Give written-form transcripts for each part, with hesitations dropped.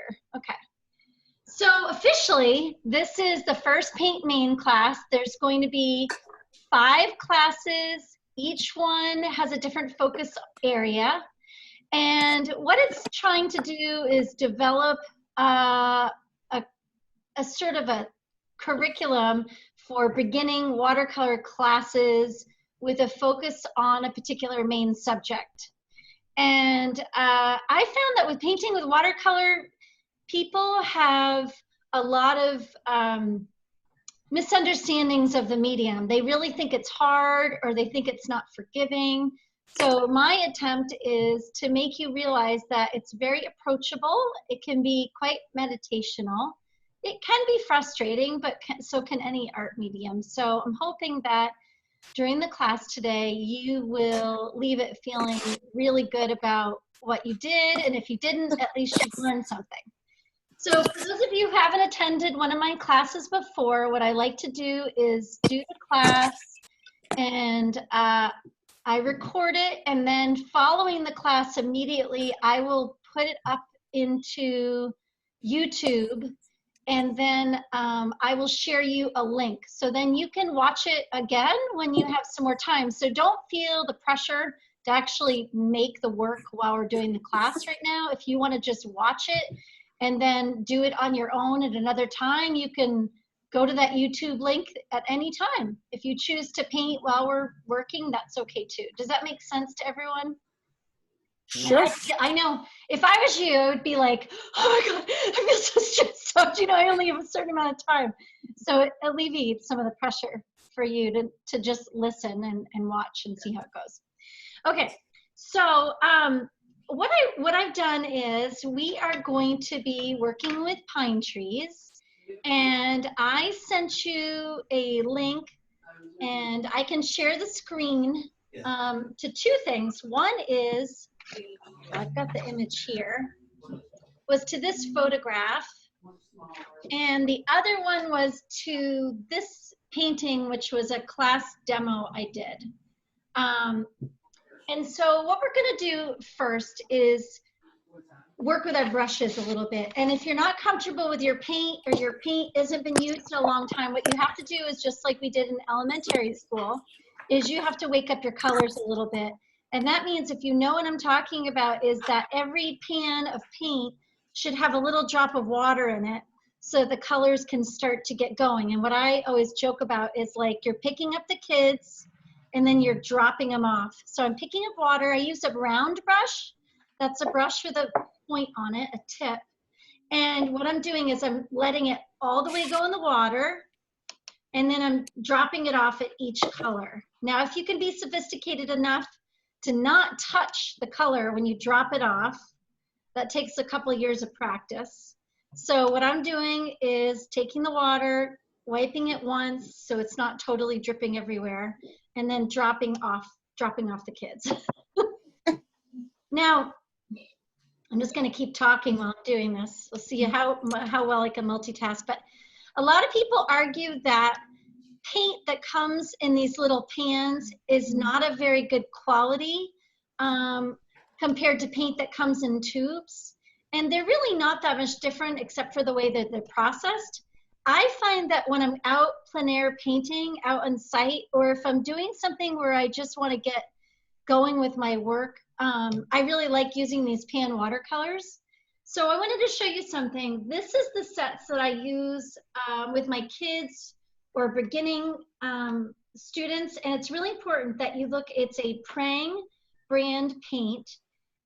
here. Okay. So officially, this is the first Paint Maine class. There's going to be 5 classes. Each one has a different focus area. And what it's trying to do is develop a sort of a curriculum for beginning watercolor classes with a focus on a particular main subject. And I found that with painting with watercolor, people have a lot of misunderstandings of the medium. They really think it's hard, or they think it's not forgiving. So my attempt is to make you realize that it's very approachable. It can be quite meditational. It can be frustrating, but so can any art medium. So I'm hoping that during the class today, you will leave it feeling really good about what you did. And if you didn't, at least you learned something. So for those of you who haven't attended one of my classes before, what I like to do is do the class, and I record it, and then following the class immediately, I will put it up into YouTube, and then I will share you a link. So then you can watch it again when you have some more time. So don't feel the pressure to actually make the work while we're doing the class right now. If you want to just watch it and then do it on your own at another time, you can go to that YouTube link at any time. If you choose to paint while we're working, that's okay too. Does that make sense to everyone? Sure. I know if I was you, I would be like, oh my God, I feel so stressed out. You know, I only have a certain amount of time. So it alleviates some of the pressure for you to just listen and watch and see how it goes. Okay, so what I've done is we are going to be working with pine trees. And I sent you a link, and I can share the screen to 2 things. One is, I've got the image here, was to this photograph. And the other one was to this painting, which was a class demo I did. And so what we're gonna do first is work with our brushes a little bit. And if you're not comfortable with your paint, or your paint hasn't been used in a long time, what you have to do is just like we did in elementary school, is you have to wake up your colors a little bit. And that means, if you know what I'm talking about, is that every pan of paint should have a little drop of water in it so the colors can start to get going. And what I always joke about is like you're picking up the kids and then you're dropping them off. So I'm picking up water. I use a round brush. That's a brush with a point on it, a tip. And what I'm doing is I'm letting it all the way go in the water, and then I'm dropping it off at each color. Now, if you can be sophisticated enough to not touch the color when you drop it off, that takes a couple of years of practice. So what I'm doing is taking the water, wiping it once so it's not totally dripping everywhere, and then dropping off the kids. Now, I'm just going to keep talking while I'm doing this. We'll see how well I can multitask. But a lot of people argue that paint that comes in these little pans is not a very good quality compared to paint that comes in tubes. And they're really not that much different, except for the way that they're processed. I find that when I'm out plein air painting, out on site, or if I'm doing something where I just want to get going with my work, I really like using these pan watercolors. So I wanted to show you something. This is the sets that I use with my kids or beginning students. And it's really important that you look, it's a Prang brand paint,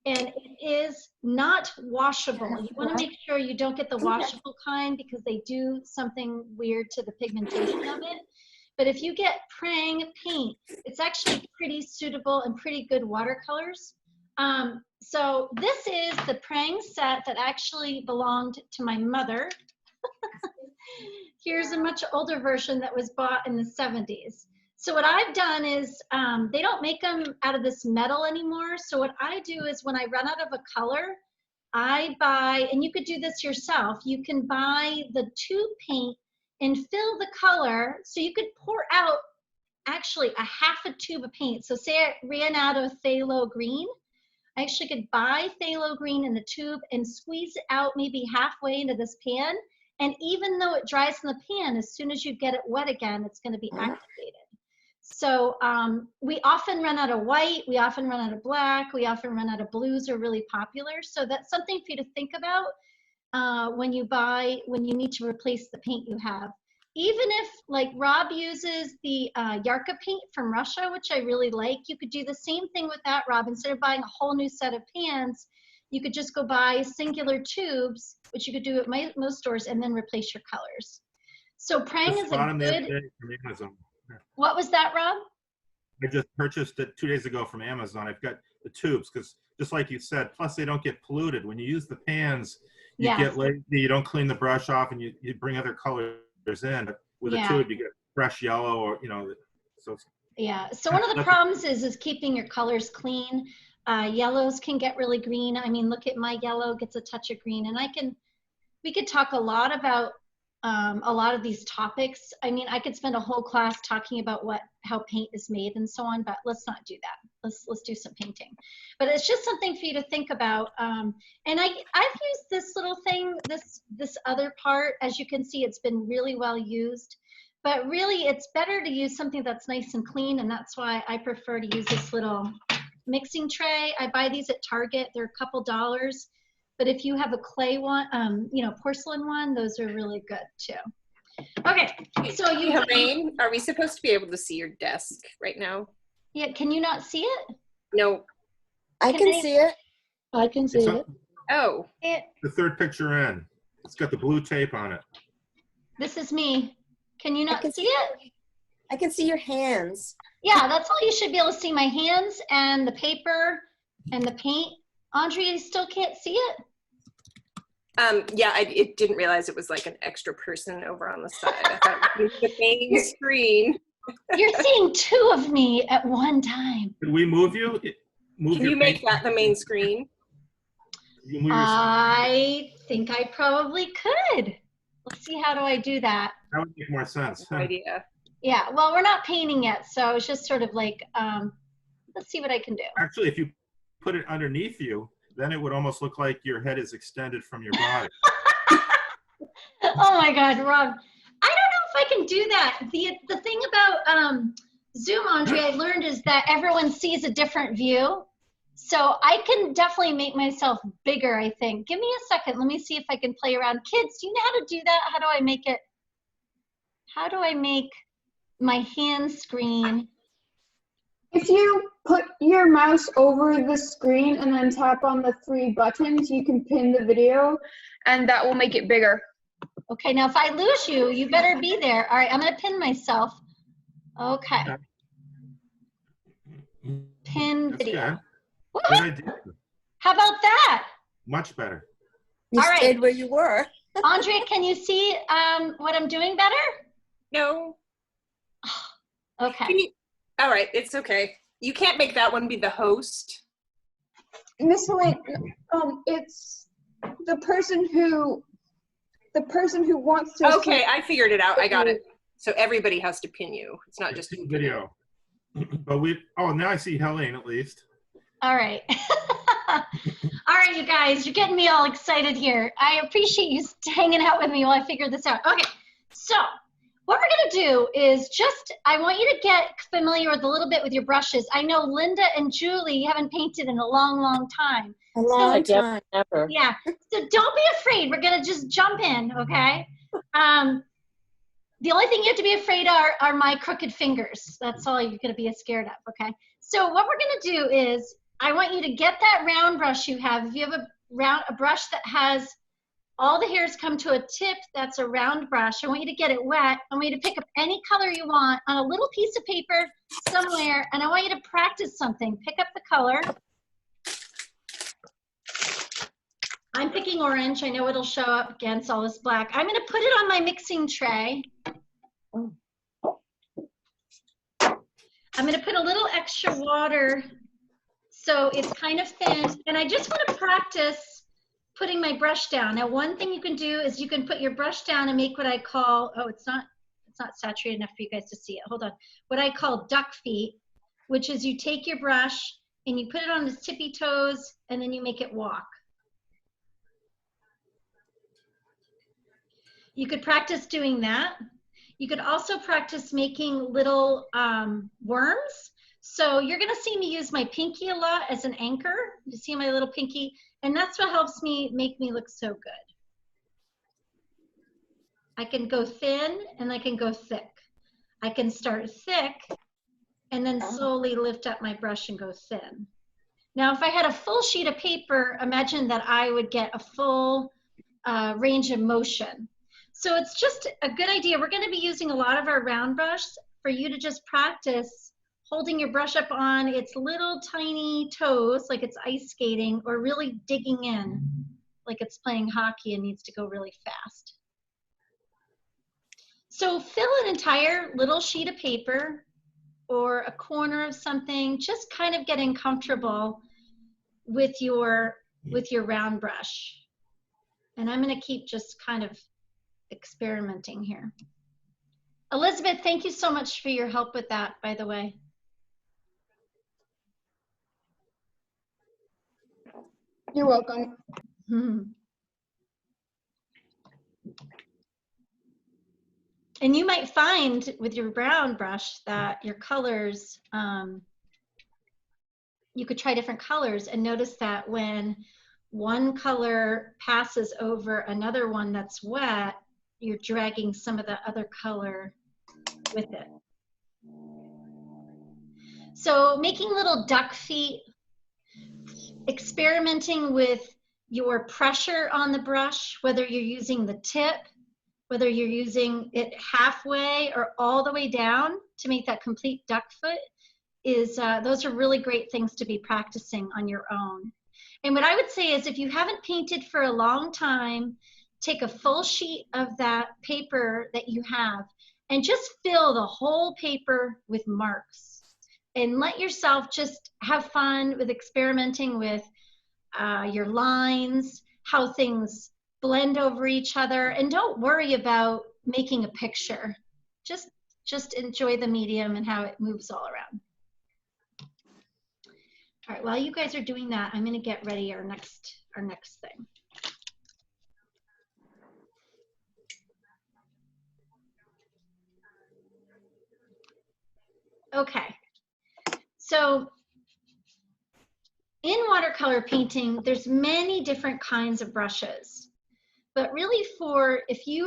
and it is not washable. You want to make sure you don't get the washable kind, because they do something weird to the pigmentation of it. But if you get Prang paint, it's actually pretty suitable and pretty good watercolors. So this is the Prang set that actually belonged to my mother. Here's a much older version that was bought in the 70s. So what I've done is, they don't make them out of this metal anymore. So what I do is when I run out of a color, I buy, and you could do this yourself, you can buy the tube paint and fill the color. So you could pour out actually a half a tube of paint. So say I ran out of phthalo green, I actually could buy phthalo green in the tube and squeeze it out maybe halfway into this pan. And even though it dries in the pan, as soon as you get it wet again, it's going to be activated. So we often run out of white, we often run out of black, we often run out of blues are really popular. So that's something for you to think about when you need to replace the paint you have. Even if, like Rob uses the Yarka paint from Russia, which I really like, you could do the same thing with that, Rob. Instead of buying a whole new set of pans, you could just go buy singular tubes, which you could do at most stores, and then replace your colors. So Prang is a good... What was that, Rob? I just purchased it 2 days ago from Amazon. I've got the tubes because, just like you said, plus they don't get polluted. When you use the pans, you get lazy, you don't clean the brush off, and you bring other colors in. But with a tube, you get fresh yellow, or so it's, so one of the problems is keeping your colors clean. Yellows can get really green. I mean, look at my yellow, gets a touch of green. And we could talk a lot about a lot of these topics. I mean, I could spend a whole class talking about how paint is made and so on, but let's not do that. Let's do some painting. But it's just something for you to think about. And I've used this little thing, this other part. As you can see, it's been really well used. But really, it's better to use something that's nice and clean, and that's why I prefer to use this little mixing tray. I buy these at Target. They're a couple dollars. But if you have a clay one, porcelain one, those are really good too. Okay, so you have Maine, are we supposed to be able to see your desk right now? Yeah, can you not see it? No. I can see it. I can see it. Oh. The third picture in. It's got the blue tape on it. This is me. Can you not see it? I can see your hands. Yeah, that's all you should be able to see, my hands and the paper and the paint. Andrea, you still can't see it? Yeah, I didn't realize it was like an extra person over on the side. I thought it was the main screen. You're seeing two of me at one time. Did we move you? Can you make that the main screen? I think I probably could. Let's see, how do I do that? That would make more sense. No idea. Yeah, well, we're not painting yet, so it's just sort of like, let's see what I can do. Actually, if you put it underneath you, then it would almost look like your head is extended from your body. Oh my God, Rob. I don't know if I can do that. The thing about Zoom, Andre, I learned is that everyone sees a different view. So I can definitely make myself bigger, I think. Give me a second. Let me see if I can play around. Kids, do you know how to do that? How do I make my hand screen? If you put your mouse over the screen and then tap on the 3 buttons, you can pin the video and that will make it bigger. Okay, now if I lose you, you better be there. All right, I'm gonna pin myself. Okay. Pin video. Good idea. How about that? Much better. You All right. stayed where you were. Andrea, can you see what I'm doing better? No. Okay. All right, it's okay. You can't make that one be the host. Miss Helene, it's the person who wants to. Okay, I figured it out. I got it. So everybody has to pin you. It's not just video. But now I see Helene at least. All right. All right, you guys, you're getting me all excited here. I appreciate you hanging out with me while I figure this out. Okay, so what we're gonna do is I want you to get familiar with a little bit with your brushes. I know Linda and Julie haven't painted in a long, long time. A long time. Never. Yeah, so don't be afraid. We're gonna just jump in, okay? The only thing you have to be afraid are my crooked fingers. That's all you're gonna be scared of, okay? So what we're gonna do is, I want you to get that round brush you have. If you have a brush that has all the hairs come to a tip, that's a round brush. I want you to get it wet. I want you to pick up any color you want on a little piece of paper somewhere, and I want you to practice something. Pick up the color. I'm picking orange. I know it'll show up against all this black. I'm gonna put it on my mixing tray. I'm gonna put a little extra water so it's kind of thin, and I just want to practice putting my brush down. Now, one thing you can do is you can put your brush down and make what I call, it's not saturated enough for you guys to see it. Hold on. What I call duck feet, which is you take your brush and you put it on his tippy toes, and then you make it walk. You could practice doing that. You could also practice making little worms. So you're gonna see me use my pinky a lot as an anchor. You see my little pinky? And that's what helps me make me look so good. I can go thin and I can go thick. I can start thick and then slowly lift up my brush and go thin. Now, if I had a full sheet of paper, imagine that I would get a full range of motion. So it's just a good idea. We're gonna be using a lot of our round brush for you to just practice holding your brush up on its little tiny toes like it's ice skating, or really digging in like it's playing hockey and needs to go really fast. So fill an entire little sheet of paper or a corner of something, just kind of getting comfortable with your round brush. And I'm gonna keep just kind of experimenting here. Elizabeth, thank you so much for your help with that, by the way. You're welcome. And you might find with your brown brush that your colors, you could try different colors and notice that when one color passes over another one that's wet, you're dragging some of the other color with it. So making little duck feet, experimenting with your pressure on the brush, whether you're using the tip, whether you're using it halfway or all the way down to make that complete duck foot, is those are really great things to be practicing on your own. And what I would say is, if you haven't painted for a long time, take a full sheet of that paper that you have and just fill the whole paper with marks. And let yourself just have fun with experimenting with your lines, how things blend over each other, and don't worry about making a picture. Just enjoy the medium and how it moves all around. All right, while you guys are doing that, I'm gonna get ready our next thing. Okay, so in watercolor painting, there's many different kinds of brushes. But really, if you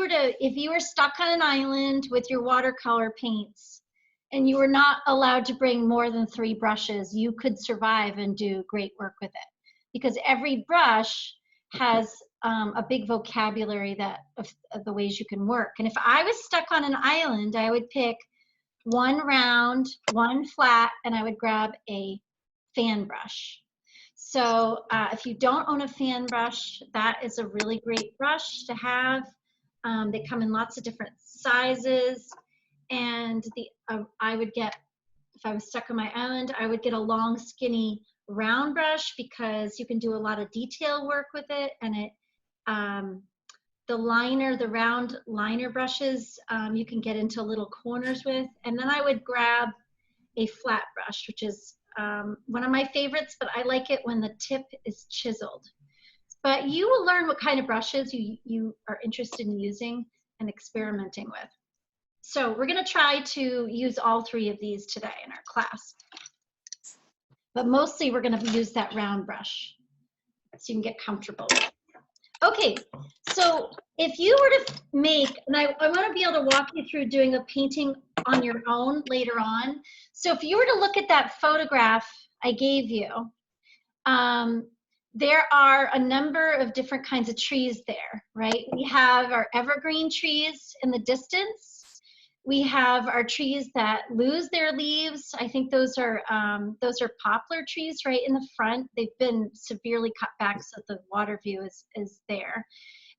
were stuck on an island with your watercolor paints and you were not allowed to bring more than 3 brushes, you could survive and do great work with it, because every brush has a big vocabulary of the ways you can work. And if I was stuck on an island, I would pick one round, one flat, and I would grab a fan brush. So if you don't own a fan brush, that is a really great brush to have. They come in lots of different sizes. And I would get, if I was stuck on my island, I would get a long, skinny round brush, because you can do a lot of detail work with it. And the round liner brushes, you can get into little corners with. And then I would grab a flat brush, which is one of my favorites, but I like it when the tip is chiseled. But you will learn what kind of brushes you are interested in using and experimenting with. So we're gonna try to use all 3 of these today in our class. But mostly we're gonna use that round brush so you can get comfortable with it. Okay, so if you were to make, and I wanna be able to walk you through doing a painting on your own later on. So if you were to look at that photograph I gave you, there are a number of different kinds of trees there, right? We have our evergreen trees in the distance. We have our trees that lose their leaves. I think those are poplar trees right in the front. They've been severely cut back so the water view is there.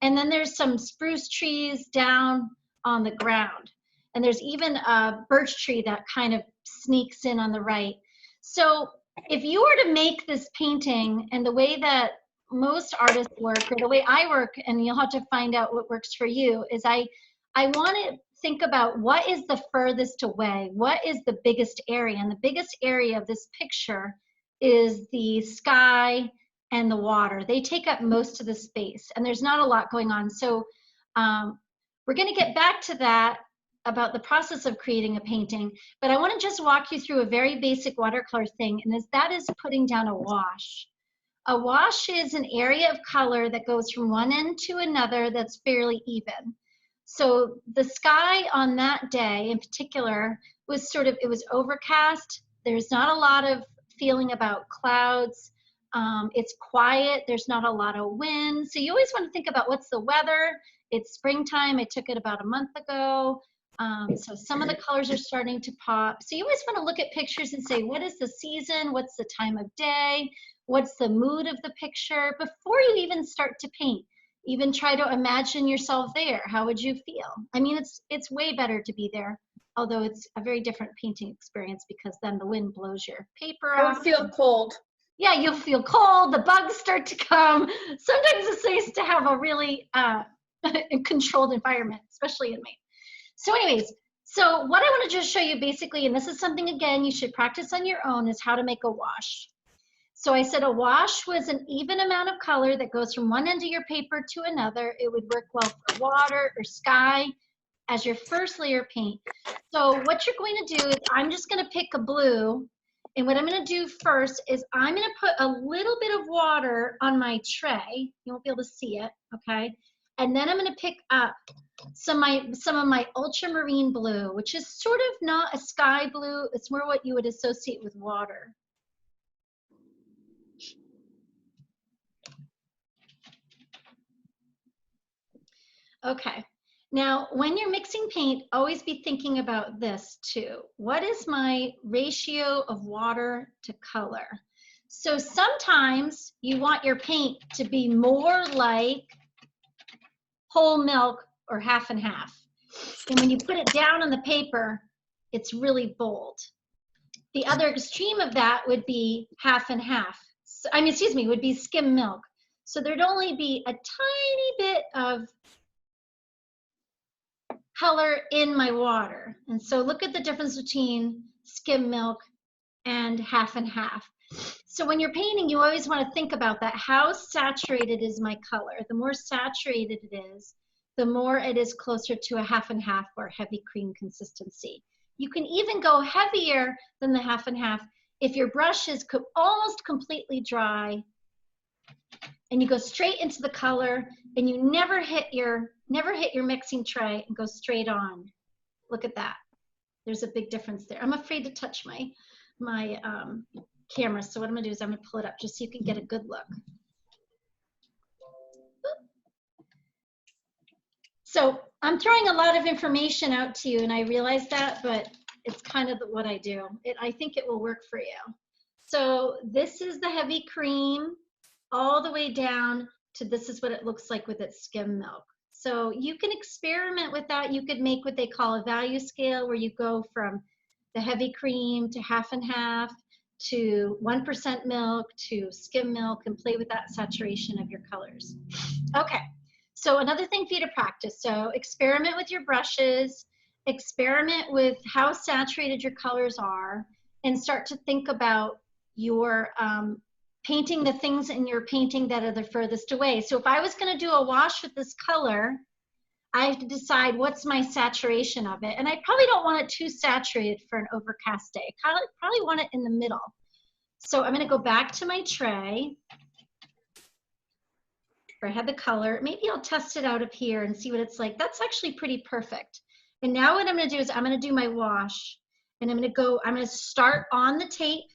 And then there's some spruce trees down on the ground. And there's even a birch tree that kind of sneaks in on the right. So if you were to make this painting, and the way that most artists work, or the way I work, and you'll have to find out what works for you, is I want to think about what is the furthest away, what is the biggest area, and the biggest area of this picture is the sky and the water. They take up most of the space, and there's not a lot going on. So we're going to get back to that about the process of creating a painting, but I want to just walk you through a very basic watercolor thing, and that is putting down a wash. A wash is an area of color that goes from one end to another that's fairly even. So the sky on that day in particular was it was overcast. There's not a lot of feeling about clouds. It's quiet. There's not a lot of wind. So you always want to think about what's the weather. It's springtime. I took it about a month ago. So some of the colors are starting to pop. So you always want to look at pictures and say, what is the season? What's the time of day? What's the mood of the picture? Before you even start to paint, even try to imagine yourself there. How would you feel? I mean, it's way better to be there, although it's a very different painting experience because then the wind blows your paper I off. would feel cold. Yeah, you'll feel cold. The bugs start to come. Sometimes it's nice to have a really controlled environment, especially in Maine. So anyways, so what I want to just show you basically, and this is something, again, you should practice on your own, is how to make a wash. So I said a wash was an even amount of color that goes from one end of your paper to another. It would work well for water or sky as your first layer of paint. So what you're going to do is I'm just going to pick a blue. And what I'm going to do first is I'm going to put a little bit of water on my tray. You won't be able to see it, okay? And then I'm going to pick up some of my ultramarine blue, which is sort of not a sky blue. It's more what you would associate with water. Okay, now when you're mixing paint, always be thinking about this too. What is my ratio of water to color? So sometimes you want your paint to be more like whole milk or half and half. And when you put it down on the paper, it's really bold. The other extreme of that would be half and half. So, would be skim milk. So there'd only be a tiny bit of color in my water. And so look at the difference between skim milk and half and half. So when you're painting, you always want to think about that. How saturated is my color? The more saturated it is, the more it is closer to a half and half or heavy cream consistency. You can even go heavier than the half and half if your brush is almost completely dry and you go straight into the color and you never hit your mixing tray and go straight on. Look at that. There's a big difference there. I'm afraid to touch my camera, so what I'm gonna do is I'm gonna pull it up just so you can get a good look. So I'm throwing a lot of information out to you, and I realize that, but it's kind of what I do. I think it will work for you. So this is the heavy cream all the way down to this is what it looks like with its skim milk. So you can experiment with that. You could make what they call a value scale where you go from the heavy cream to half and half to 1% milk to skim milk and play with that saturation of your colors. Okay, so another thing for you to practice. So experiment with your brushes, experiment with how saturated your colors are, and start to think about your painting the things in your painting that are the furthest away. So if I was going to do a wash with this color, I have to decide what's my saturation of it. And I probably don't want it too saturated for an overcast day. I probably want it in the middle. So I'm going to go back to my tray where I had the color. Maybe I'll test it out up here and see what it's like. That's actually pretty perfect. And now what I'm going to do is I'm going to do my wash. And I'm going to start on the tape.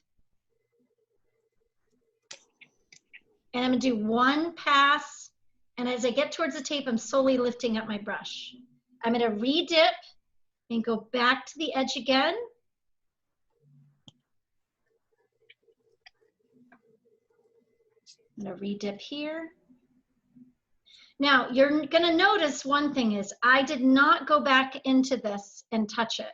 And I'm going to do one pass. And as I get towards the tape, I'm slowly lifting up my brush. I'm going to re-dip and go back to the edge again. I'm going to re-dip here. Now, you're going to notice one thing is I did not go back into this and touch it.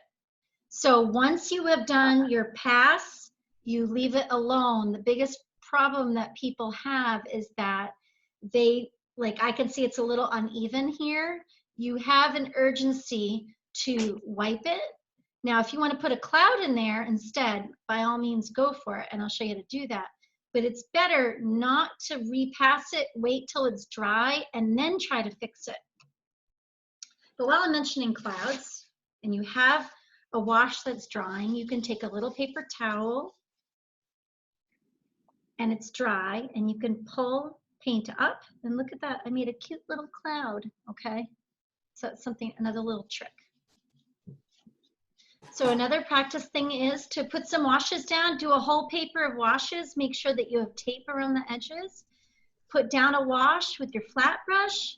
So once you have done your pass, you leave it alone. The biggest problem that people have is that I can see it's a little uneven here. You have an urgency to wipe it Now, if you want to put a cloud in there instead, by all means, go for it, and I'll show you how to do that. But it's better not to repass it, wait till it's dry, and then try to fix it. But while I'm mentioning clouds, and you have a wash that's drying, you can take a little paper towel, and it's dry, and you can pull paint up, and look at that, I made a cute little cloud, okay? So it's something, another little trick. So another practice thing is to put some washes down, do a whole paper of washes, make sure that you have tape around the edges, put down a wash with your flat brush,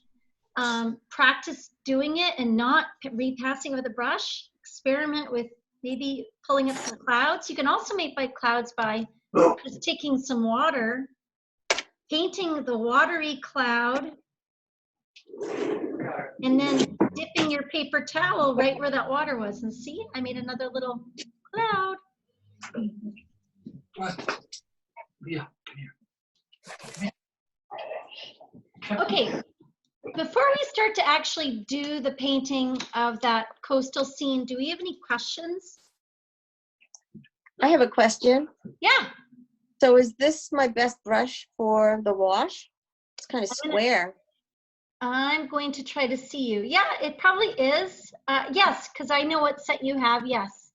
practice doing it and not repassing with a brush, experiment with maybe pulling up some clouds. You can also make by clouds by just taking some water, painting the watery cloud, and then dipping your paper towel right where that water was. And see, I made another little cloud. Yeah, come here. Okay, before we start to actually do the painting of that coastal scene, do we have any questions? I have a question. Yeah. So is this my best brush for the wash? It's kind of square. I'm going to try to see you. Yeah, it probably is. Yes, because I know what set you have. Yes.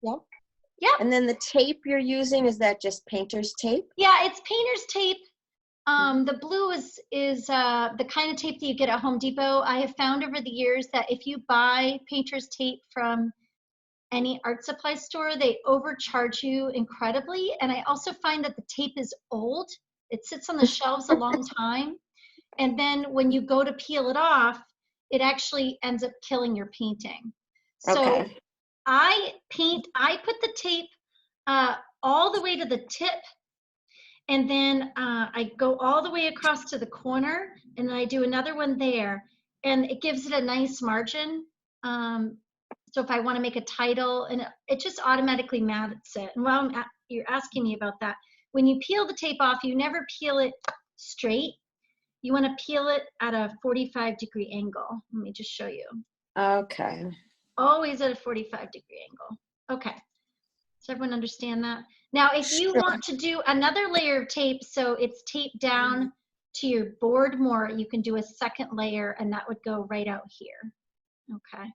Yep. Yep. And then the tape you're using, is that just painter's tape? Yeah, it's painter's tape. The blue is the kind of tape that you get at Home Depot. I have found over the years that if you buy painter's tape from any art supply store, they overcharge you incredibly. And I also find that the tape is old. It sits on the shelves a long time. And then when you go to peel it off, it actually ends up killing your painting. So Okay. I put the tape all the way to the tip, and then I go all the way across to the corner, and then I do another one there, and it gives it a nice margin. So if I want to make a title, and it just automatically mats it. And while you're asking me about that, when you peel the tape off, you never peel it straight. You want to peel it at a 45-degree angle. Let me just show you. Okay. Always at a 45-degree angle. Okay. Does everyone understand that? Now, if you want to do another layer of tape, so it's taped down to your board more, you can do a second layer, and that would go right out here. Okay.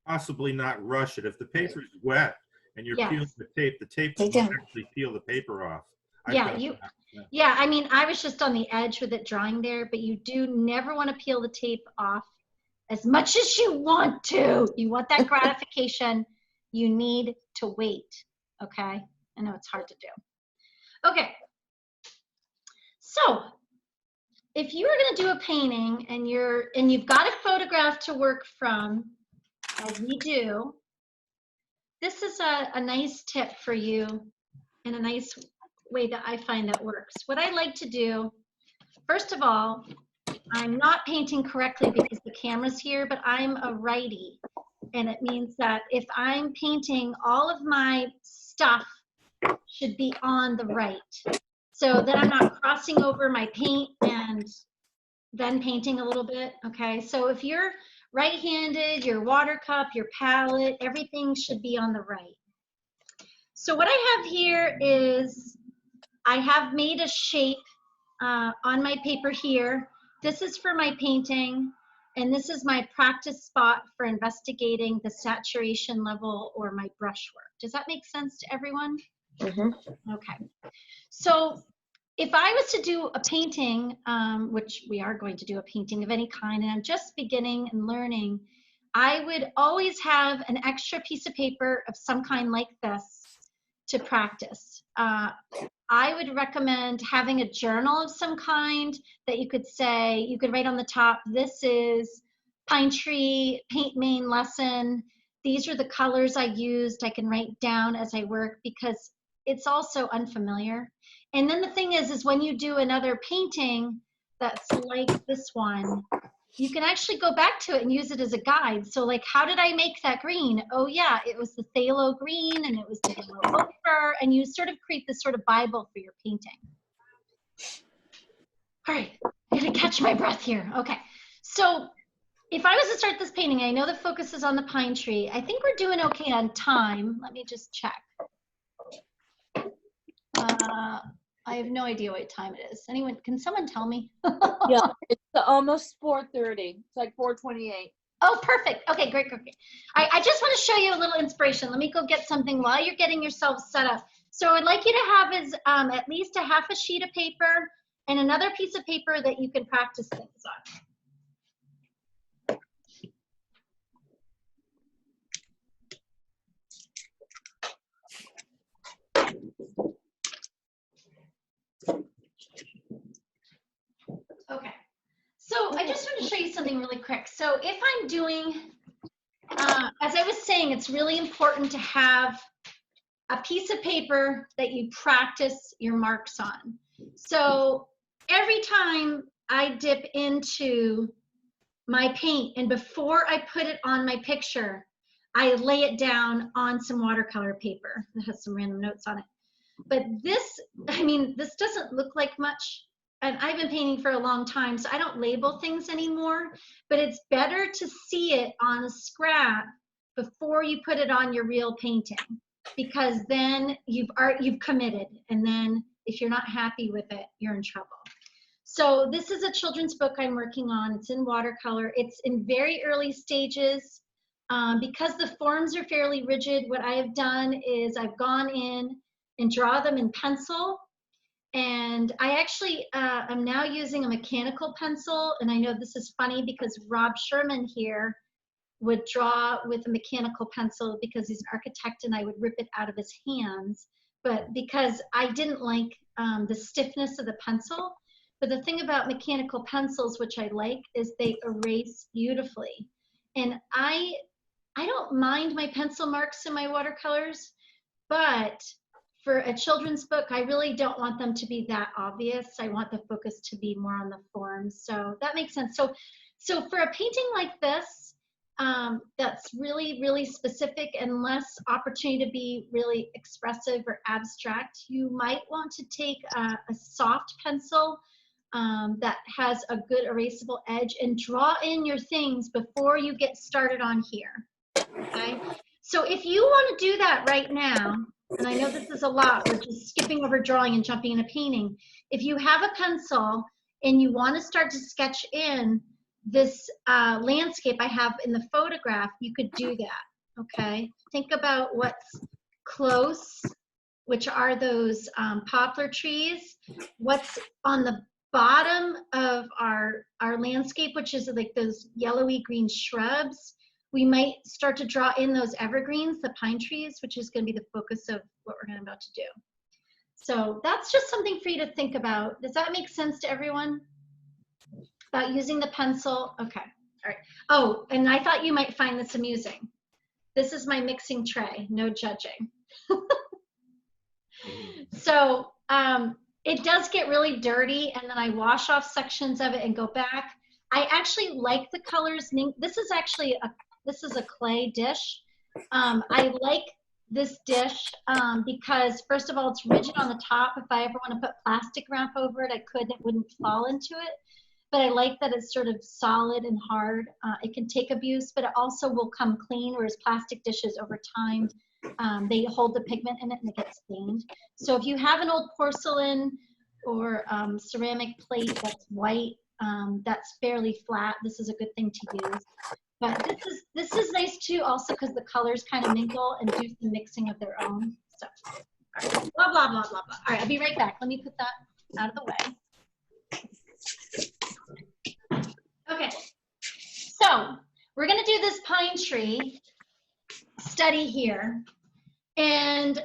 Possibly not rush it. If the paper is wet and you're peeling the tape will actually peel the paper off. Yeah, I mean, I was just on the edge with it drying there, but you do never want to peel the tape off as much as you want to. You want that gratification. You need to wait, okay? I know it's hard to do. Okay, so if you are going to do a painting and you've got a photograph to work from, as we do, this is a nice tip for you and a nice way that I find that works. What I like to do, first of all, I'm not painting correctly because the camera's here, but I'm a righty. And it means that if I'm painting, all of my stuff should be on the right. So that I'm not crossing over my paint and then painting a little bit, okay? So if you're right-handed, your water cup, your palette, everything should be on the right. So what I have here is, I have made a shape on my paper here. This is for my painting, and this is my practice spot for investigating the saturation level or my brushwork. Does that make sense to everyone? Mm-hmm. Okay. So if I was to do a painting, which we are going to do a painting of any kind, and I'm just beginning and learning, I would always have an extra piece of paper of some kind like this to practice. I would recommend having a journal of some kind that you could say, you could write on the top, this is Pine Tree Paint Maine lesson. These are the colors I used. I can write down as I work because it's also unfamiliar. And then the thing is when you do another painting that's like this one, you can actually go back to it and use it as a guide. So like, how did I make that green? Oh yeah, it was the phthalo green and it was the yellow ochre, and you sort of create this sort of Bible for your painting. All right, I'm gonna catch my breath here. Okay, so if I was to start this painting, I know the focus is on the pine tree. I think we're doing okay on time. Let me just check. I have no idea what time it is. Anyone, can someone tell me? Yeah, it's almost 4:30. It's like 4:28. Oh, perfect. Okay, great, great, great. I just want to show you a little inspiration. Let me go get something while you're getting yourself set up. So I'd like you to have is at least a half a sheet of paper and another piece of paper that you can practice things on. Okay. So I just want to show you something really quick. So if I'm doing, as I was saying, it's really important to have a piece of paper that you practice your marks on. So every time I dip into my paint and before I put it on my picture, I lay it down on some watercolor paper that has some random notes on it. But this, I mean, this doesn't look like much. And I've been painting for a long time, so I don't label things anymore, but it's better to see it on a scrap before you put it on your real painting, because then you've committed, and then if you're not happy with it, you're in trouble. So this is a children's book I'm working on. It's in watercolor. It's in very early stages. Because the forms are fairly rigid, what I have done is I've gone in and draw them in pencil. And I actually am now using a mechanical pencil. And I know this is funny because Rob Sherman here would draw with a mechanical pencil because he's an architect, and I would rip it out of his hands. But because I didn't like the stiffness of the pencil. But the thing about mechanical pencils, which I like, is they erase beautifully. And I don't mind my pencil marks in my watercolors, but for a children's book, I really don't want them to be that obvious. I want the focus to be more on the forms. So that makes sense. So for a painting like this, that's really, really specific and less opportunity to be really expressive or abstract, you might want to take a soft pencil that has a good erasable edge and draw in your things before you get started on here. Okay? So if you want to do that right now, and I know this is a lot, we're just skipping over drawing and jumping into painting. If you have a pencil and you want to start to sketch in this landscape I have in the photograph, you could do that, okay? Think about what's close, which are those poplar trees, what's on the bottom of our landscape, which is like those yellowy green shrubs. We might start to draw in those evergreens, the pine trees, which is going to be the focus of what we're about to do. So that's just something for you to think about. Does that make sense to everyone? About using the pencil? Okay. All right. Oh, and I thought you might find this amusing. This is my mixing tray, no judging. So it does get really dirty, and then I wash off sections of it and go back. I actually like the colors. This is actually this is a clay dish. I like this dish because first of all, it's rigid on the top. If I ever want to put plastic wrap over it, I could, it wouldn't fall into it. But I like that it's sort of solid and hard. It can take abuse, but it also will come clean, whereas plastic dishes over time, they hold the pigment in it and it gets stained. So if you have an old porcelain or ceramic plate that's white, that's fairly flat, this is a good thing to use. But this is nice too, also because the colors kind of mingle and do some mixing of their own stuff. All right. Blah, blah, blah, blah, blah. All right, I'll be right back. Let me put that out of the way. Okay, so we're gonna do this pine tree study here. And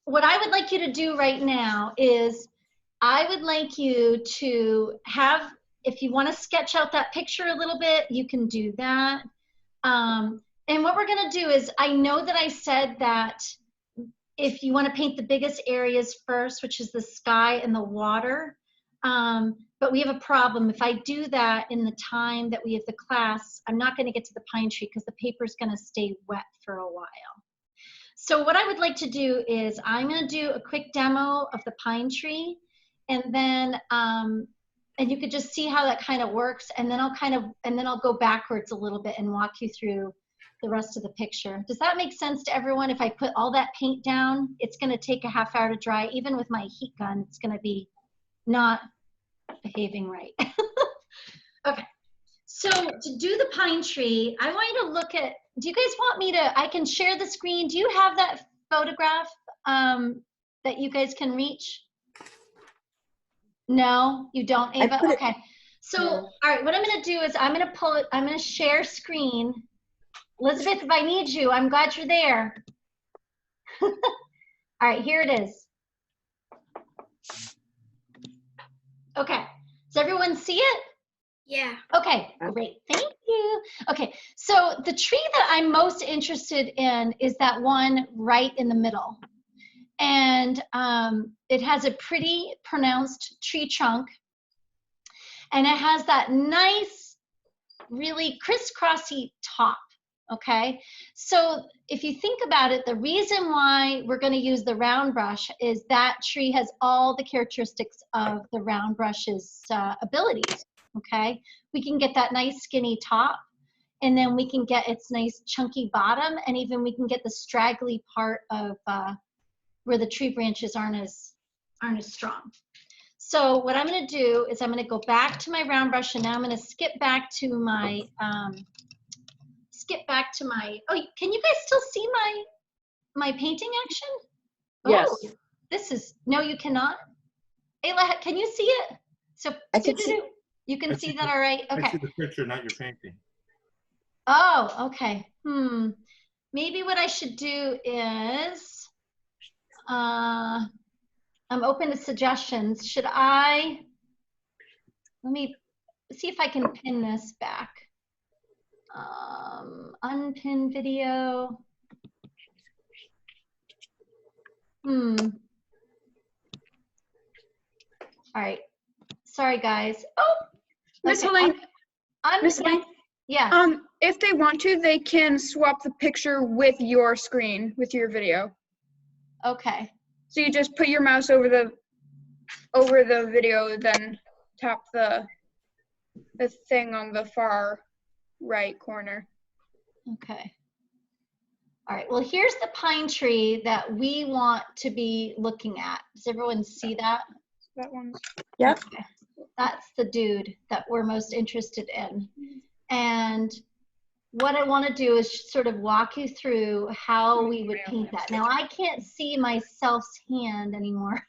what I would like you to do right now is I would like you to have, if you want to sketch out that picture a little bit, you can do that. And what we're going to do is, I know that I said that if you want to paint the biggest areas first, which is the sky and the water, but we have a problem. If I do that in the time that we have the class, I'm not going to get to the pine tree because the paper is going to stay wet for a while. So what I would like to do is I'm going to do a quick demo of the pine tree, and then and you could just see how that kind of works. And then I'll go backwards a little bit and walk you through the rest of the picture. Does that make sense to everyone? If I put all that paint down, it's going to take a half hour to dry. Even with my heat gun, it's going to be not behaving right. Okay. So to do the pine tree, I want you to look at, do you guys want me to, I can share the screen. Do you have that photograph that you guys can reach? No, you don't, Ava? Okay. So, all right, what I'm going to do is I'm going to pull it, I'm going to share screen. Elizabeth, if I need you, I'm glad you're there. All right, here it is. Okay, does everyone see it? Yeah. Okay, great, thank you. Okay, so the tree that I'm most interested in is that one right in the middle. And it has a pretty pronounced tree trunk. And it has that nice, really crisscrossy top. Okay, so if you think about it, the reason why we're going to use the round brush is that tree has all the characteristics of the round brush's abilities. Okay, we can get that nice skinny top, and then we can get its nice chunky bottom, and even we can get the straggly part of where the tree branches aren't as strong. So what I'm going to do is I'm going to go back to my round brush, and now I'm going to skip back to my oh, can you guys still see my painting action? Yes. Oh, this is, no, you cannot. Ayla, can you see it? So I can see. you can see that, all right? Okay. I see the picture, not your painting. Oh, okay. Maybe what I should do is, I'm open to suggestions. Should I, let me see if I can pin this back. Unpin video. All right. Sorry, guys. Oh, Miss okay. Helene. Miss Helene. Yeah. If they want to, they can swap the picture with your screen, with your video. Okay. So you just put your mouse over the video, then tap the thing on the far right corner. Okay. All right. Well, here's the pine tree that we want to be looking at. Does everyone see that? That one. Yep. Okay. That's the dude that we're most interested in. And what I want to do is sort of walk you through how we would paint that. Now, I can't see myself's hand anymore.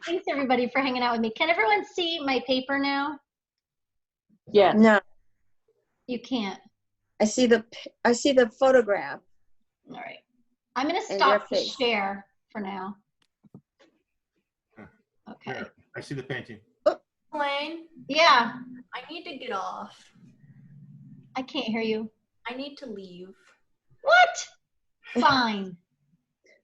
Thanks, everybody, for hanging out with me. Can everyone see my paper now? Yes. No, You can't. I see the photograph. All right. I'm going to And stop the your face. share for now. Okay. Here, I see the painting. Elaine, Yeah, I need to get off. I can't hear you. I need to leave. What? Fine.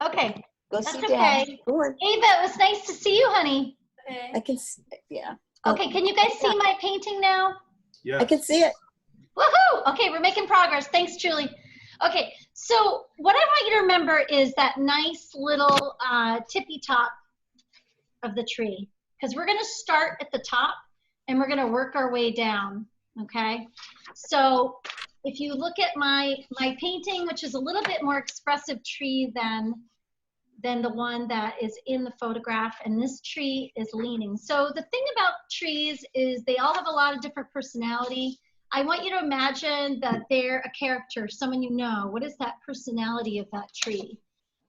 Okay. Go That's see Dad. okay. Go on. Ava, it was nice to see you, honey. Okay. I can see, yeah. Okay, can you guys see my painting now? Yes. I can see it. Woohoo! Okay, we're making progress. Thanks, Julie. Okay, so what I want you to remember is that nice little tippy top of the tree, because we're going to start at the top and we're going to work our way down. Okay, so if you look at my painting, which is a little bit more expressive tree than the one that is in the photograph, and this tree is leaning. So the thing about trees is they all have a lot of different personality. I want you to imagine that they're a character, someone you know. What is that personality of that tree?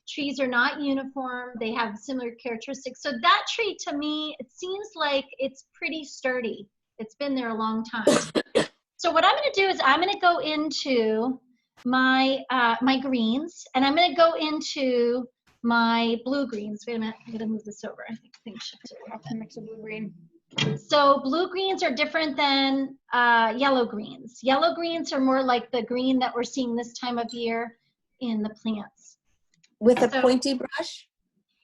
Trees are not uniform. They have similar characteristics. So that tree, to me, it seems like it's pretty sturdy. It's been there a long time. So what I'm going to do is I'm going to go into my my greens, and I'm going to go into my blue greens. Wait a minute, I'm going to move this over. I think things shifted a I'll little bit. mix a blue green. So blue greens are different than yellow greens. Yellow greens are more like the green that we're seeing this time of year in the plants. With a So- pointy brush?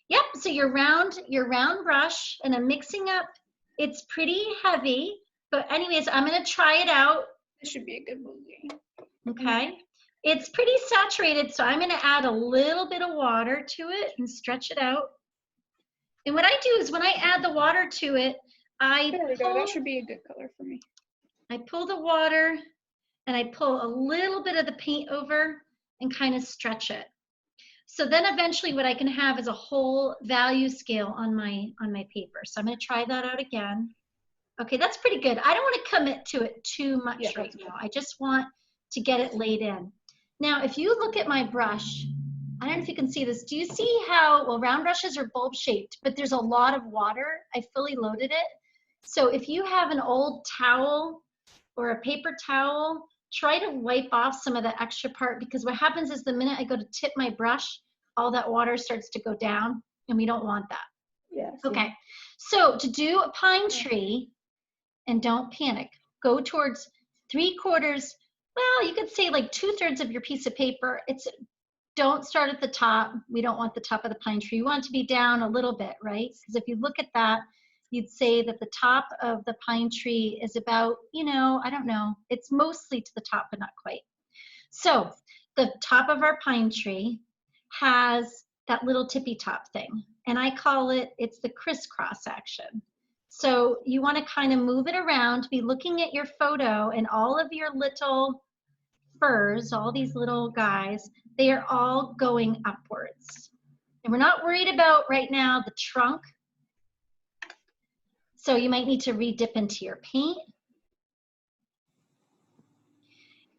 Yep, so your round brush, and I'm mixing up. It's pretty heavy, but anyways, I'm gonna try it out. This should be a good blue green. Okay. It's pretty saturated, so I'm gonna add a little bit of water to it and stretch it out. And what I do is when I add the water to it, There we go. That should be a good color for me. I pull the water and I pull a little bit of the paint over and kind of stretch it. So then eventually what I can have is a whole value scale on my paper. So I'm going to try that out again. Okay, that's pretty good. I don't want to commit to it too much right now. I just want to get it laid in. Now, if you look at my brush, I don't know if you can see this. Do you see how, well, round brushes are bulb shaped, but there's a lot of water. I fully loaded it. So if you have an old towel or a paper towel, try to wipe off some of the extra part, because what happens is the minute I go to tip my brush, all that water starts to go down, and we don't want that. Yeah. Okay, so to do a pine tree, and don't panic, go towards 3/4, well, you could say like 2/3 of your piece of paper. Don't start at the top. We don't want the top of the pine tree. You want it to be down a little bit, right? Because if you look at that, you'd say that the top of the pine tree is about, you know, I don't know, it's mostly to the top, but not quite. So the top of our pine tree has that little tippy top thing, and I call it, it's the crisscross action. So you want to kind of move it around, be looking at your photo, and all of your little furs, all these little guys, they are all going upwards. And we're not worried about right now the trunk. So you might need to re-dip into your paint.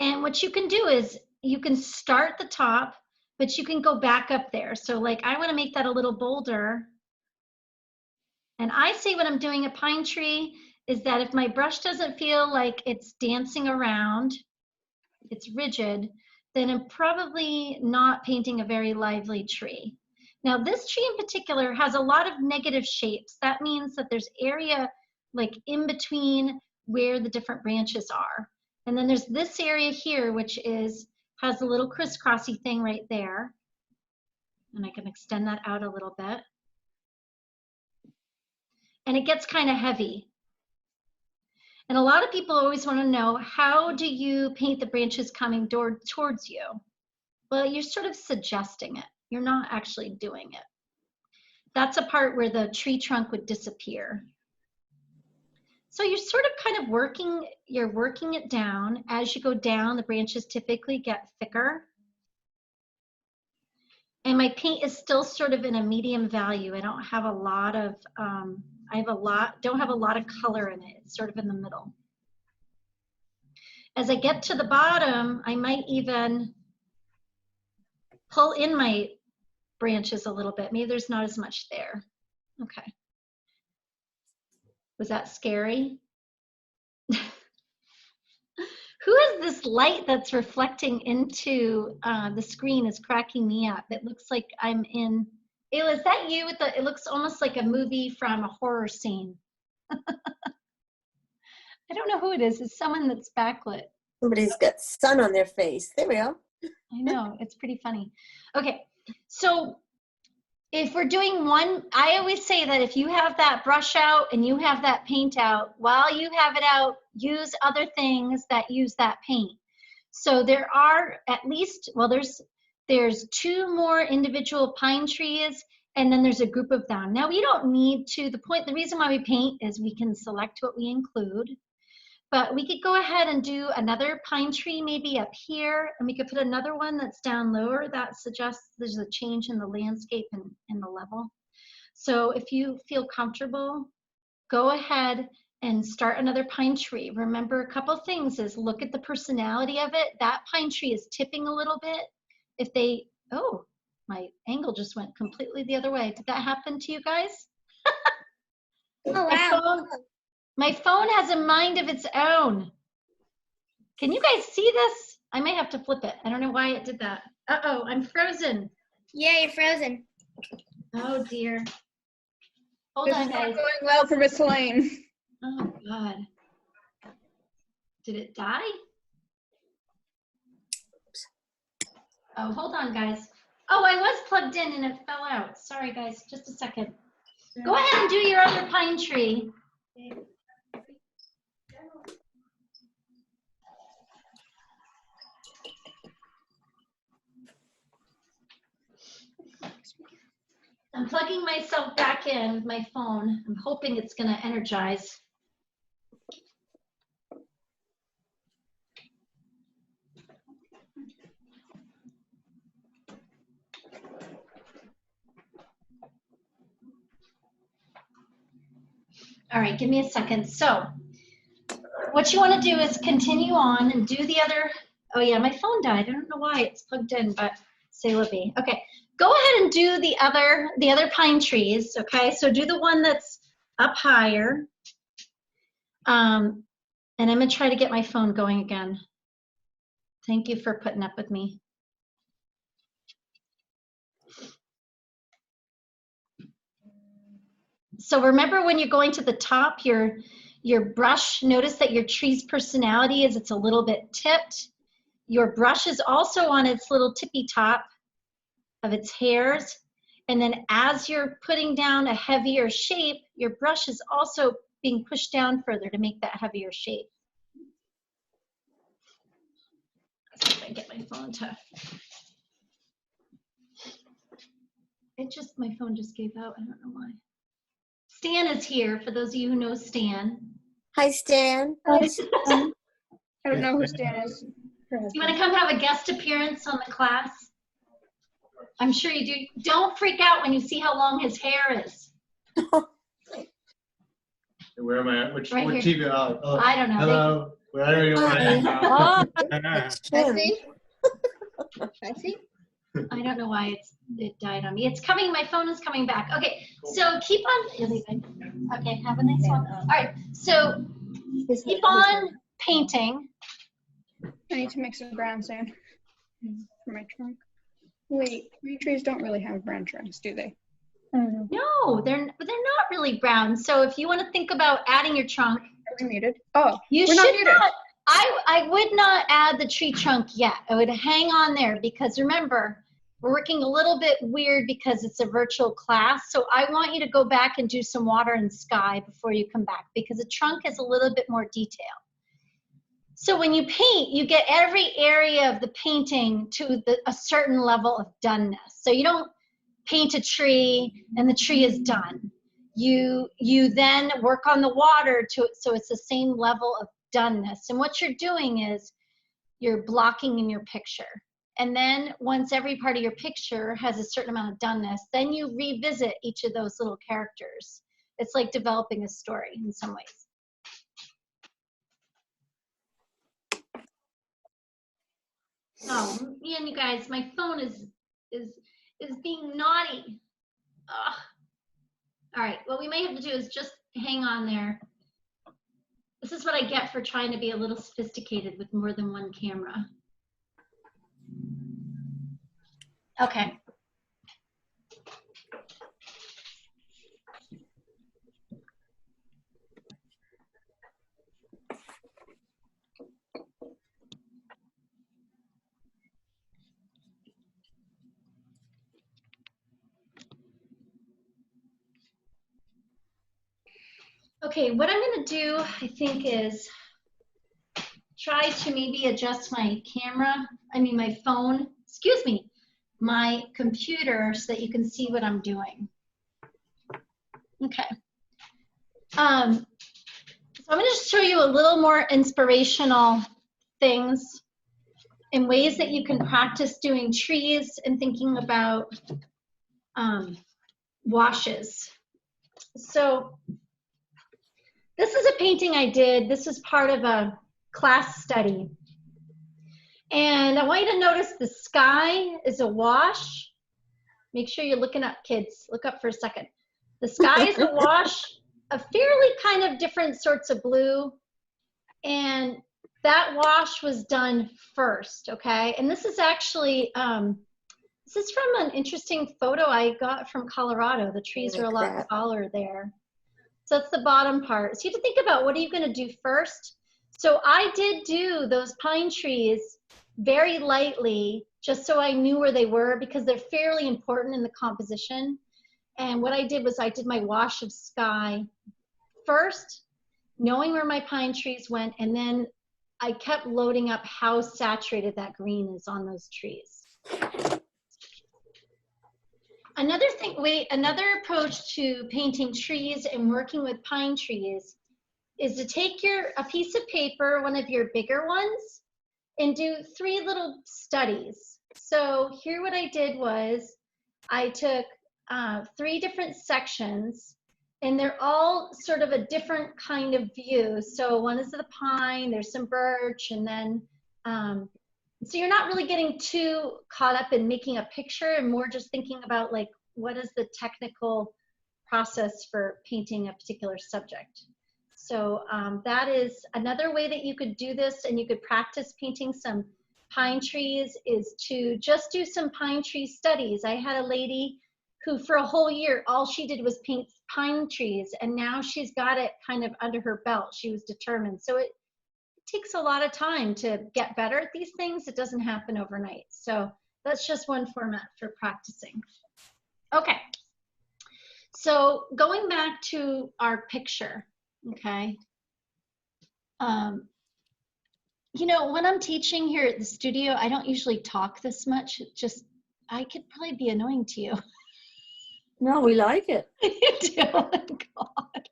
And what you can do is you can start the top, but you can go back up there. So like I want to make that a little bolder. And I say when I'm doing a pine tree is that if my brush doesn't feel like it's dancing around, it's rigid, then I'm probably not painting a very lively tree. Now this tree in particular has a lot of negative shapes. That means that there's area like in between where the different branches are. And then there's this area here, which has a little crisscrossy thing right there. And I can extend that out a little bit. And it gets kind of heavy. And a lot of people always want to know, how do you paint the branches coming towards you? Well, you're sort of suggesting it. You're not actually doing it. That's a part where the tree trunk would disappear. So you're sort of kind of working it down. As you go down, the branches typically get thicker. And my paint is still sort of in a medium value. I don't have a lot of, don't have a lot of color in it. It's sort of in the middle. As I get to the bottom, I might even pull in my branches a little bit. Maybe there's not as much there. Okay. Was that scary? Who is this light that's reflecting into the screen is cracking me up? It looks like I'm in, Ayla, is that you with the, it looks almost like a movie from a horror scene. I don't know who it is. It's someone that's backlit. Somebody's got sun on their face. There we go. I know, it's pretty funny. Okay, so if we're doing one, I always say that if you have that brush out and you have that paint out, while you have it out, use other things that use that paint. So there are at least, well, there's 2 more individual pine trees, and then there's a group of them. Now we don't need to, the reason why we paint is we can select what we include. But we could go ahead and do another pine tree maybe up here, and we could put another one that's down lower. That suggests there's a change in the landscape and in the level. So if you feel comfortable, go ahead and start another pine tree. Remember a couple things is look at the personality of it. That pine tree is tipping a little bit. If they, oh, my angle just went completely the other way. Did that happen to you guys? Oh, wow. My phone has a mind of its own. Can you guys see this? I may have to flip it. I don't know why it did that. Uh-oh, I'm frozen. Yeah, you're frozen. Oh dear. Hold This on, is not guys. going well for Miss Lane. Oh God. Did it die? Oh, hold on, guys. Oh, I was plugged in and it fell out. Sorry, guys. Just a second. Go ahead and do your other pine tree. I'm plugging myself back in with my phone. I'm hoping it's going to energize. All right, give me a second. So what you want to do is continue on and do the other. Oh yeah, my phone died. I don't know why it's plugged in, but say la vie. Okay, go ahead and do the other pine trees. Okay, so do the one that's up higher. And I'm gonna try to get my phone going again. Thank you for putting up with me. So remember, when you're going to the top, your brush, notice that your tree's personality is it's a little bit tipped. Your brush is also on its little tippy top of its hairs. And then as you're putting down a heavier shape, your brush is also being pushed down further to make that heavier shape. Let's see if I can get my phone to. My phone just gave out. I don't know why. Stan is here, for those of you who know Stan. Hi, Stan. I don't know who Stan is. You want to come have a guest appearance on the class? I'm sure you do. Don't freak out when you see how long his hair is. Where am I at? Which Right what here. TV? Oh, I don't know. hello. Where are you? Hi. I see. I don't know why it died on me. It's coming. My phone is coming back. Okay, so keep on. You're leaving. Okay, have a nice one. All right, so keep on painting. I need to make some brown sand for my trunk. Wait, tree trees don't really have brown trunks, do they? I don't know. No, they're not really brown. So if you want to think about adding your trunk, Are we muted? Oh, you we're should not muted. not. I would not add the tree trunk yet. I would hang on there because remember, we're working a little bit weird because it's a virtual class. So I want you to go back and do some water and sky before you come back because the trunk has a little bit more detail. So when you paint, you get every area of the painting to a certain level of doneness. So you don't paint a tree and the tree is done. You then work on the water so it's the same level of doneness. And what you're doing is you're blocking in your picture. And then once every part of your picture has a certain amount of doneness, then you revisit each of those little characters. It's like developing a story in some ways. Oh, man, you guys, my phone is being naughty. Ugh. All right, what we may have to do is just hang on there. This is what I get for trying to be a little sophisticated with more than one camera. Okay. Okay, what I'm going to do, I think, is try to maybe adjust my my phone, excuse me, my computer so that you can see what I'm doing. Okay. So I'm going to show you a little more inspirational things in ways that you can practice doing trees and thinking about washes. So this is a painting I did. This is part of a class study. And I want you to notice the sky is a wash. Make sure you're looking up, kids. Look up for a second. The sky is a wash of fairly kind of different sorts of blue. And that wash was done first, okay? And this is actually, this is from an interesting photo I got from Colorado. The trees are a lot taller there. So that's the bottom part. So you have to think about what are you going to do first. So I did do those pine trees very lightly just so I knew where they were because they're fairly important in the composition. And what I did was I did my wash of sky first, knowing where my pine trees went, and then I kept loading up how saturated that green is on those trees. Another thing, another approach to painting trees and working with pine trees is to take a piece of paper, one of your bigger ones, and do 3 little studies. So here what I did was I took 3 different sections, and they're all sort of a different kind of view. So one is the pine, there's some birch, and then so you're not really getting too caught up in making a picture and more just thinking about like, what is the technical process for painting a particular subject. So that is another way that you could do this, and you could practice painting some pine trees, is to just do some pine tree studies. I had a lady who for a whole year, all she did was paint pine trees, and now she's got it kind of under her belt. She was determined. So it takes a lot of time to get better at these things. It doesn't happen overnight. So that's just one format for practicing. Okay. So going back to our picture, okay. You know, when I'm teaching here at the studio, I don't usually talk this much. I could probably be annoying to you. No, we like it. You do? Oh, God.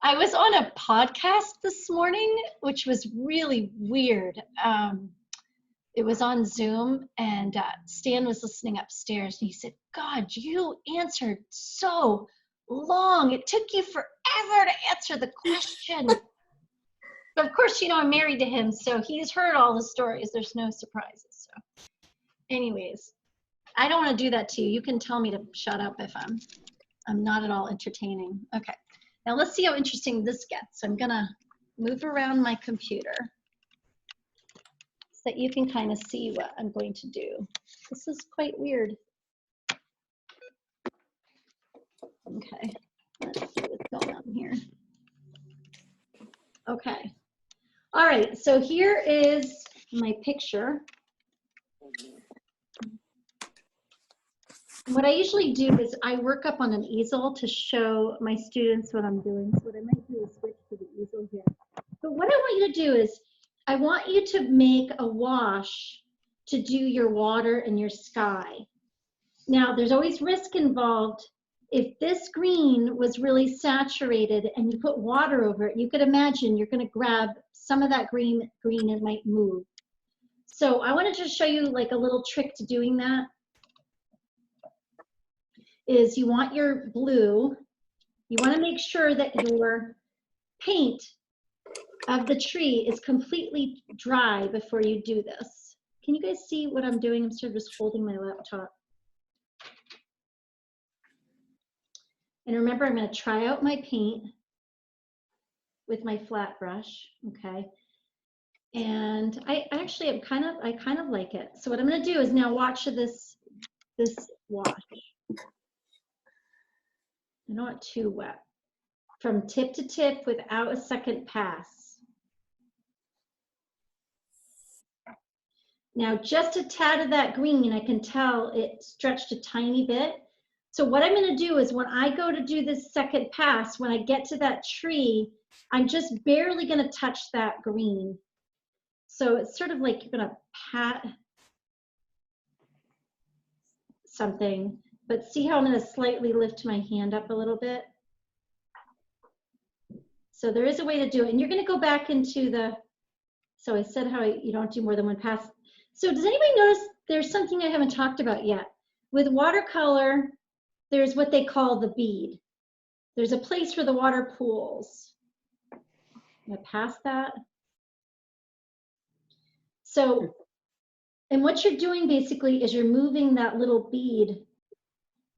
I was on a podcast this morning, which was really weird. It was on Zoom, and Stan was listening upstairs, and he said, God, you answered so long. It took you forever to answer the question. But of course, you know, I'm married to him, so he's heard all the stories. There's no surprises. So anyways, I don't want to do that to you. You can tell me to shut up if I'm not at all entertaining. Okay. Now let's see how interesting this gets. I'm gonna move around my computer so that you can kind of see what I'm going to do. This is quite weird. Okay, let's see what's going on here. Okay, all right, so here is my picture. What I usually do is I work up on an easel to show my students what I'm doing. So what I might do is switch to the easel here. But what I want you to do is I want you to make a wash to do your water and your sky. Now, there's always risk involved. If this green was really saturated and you put water over it, you could imagine you're going to grab some of that green and it might move. So I want to just show you like a little trick to doing that. Is you want your blue, you want to make sure that your paint of the tree is completely dry before you do this. Can you guys see what I'm doing? I'm sort of just holding my laptop. And remember, I'm going to try out my paint with my flat brush, okay? And I kind of like it. So what I'm going to do is now watch this wash. I don't want too wet. From tip to tip without a second pass. Now just a tad of that green, I can tell it stretched a tiny bit. So what I'm going to do is when I go to do this second pass, when I get to that tree, I'm just barely going to touch that green. So it's sort of like you're going to pat something. But see how I'm going to slightly lift my hand up a little bit? So there is a way to do it. And you're going to go back into the, so I said how you don't do more than one pass. So does anybody notice there's something I haven't talked about yet? With watercolor, there's what they call the bead. There's a place where the water pools. I'm going to pass that. So, and what you're doing basically is you're moving that little bead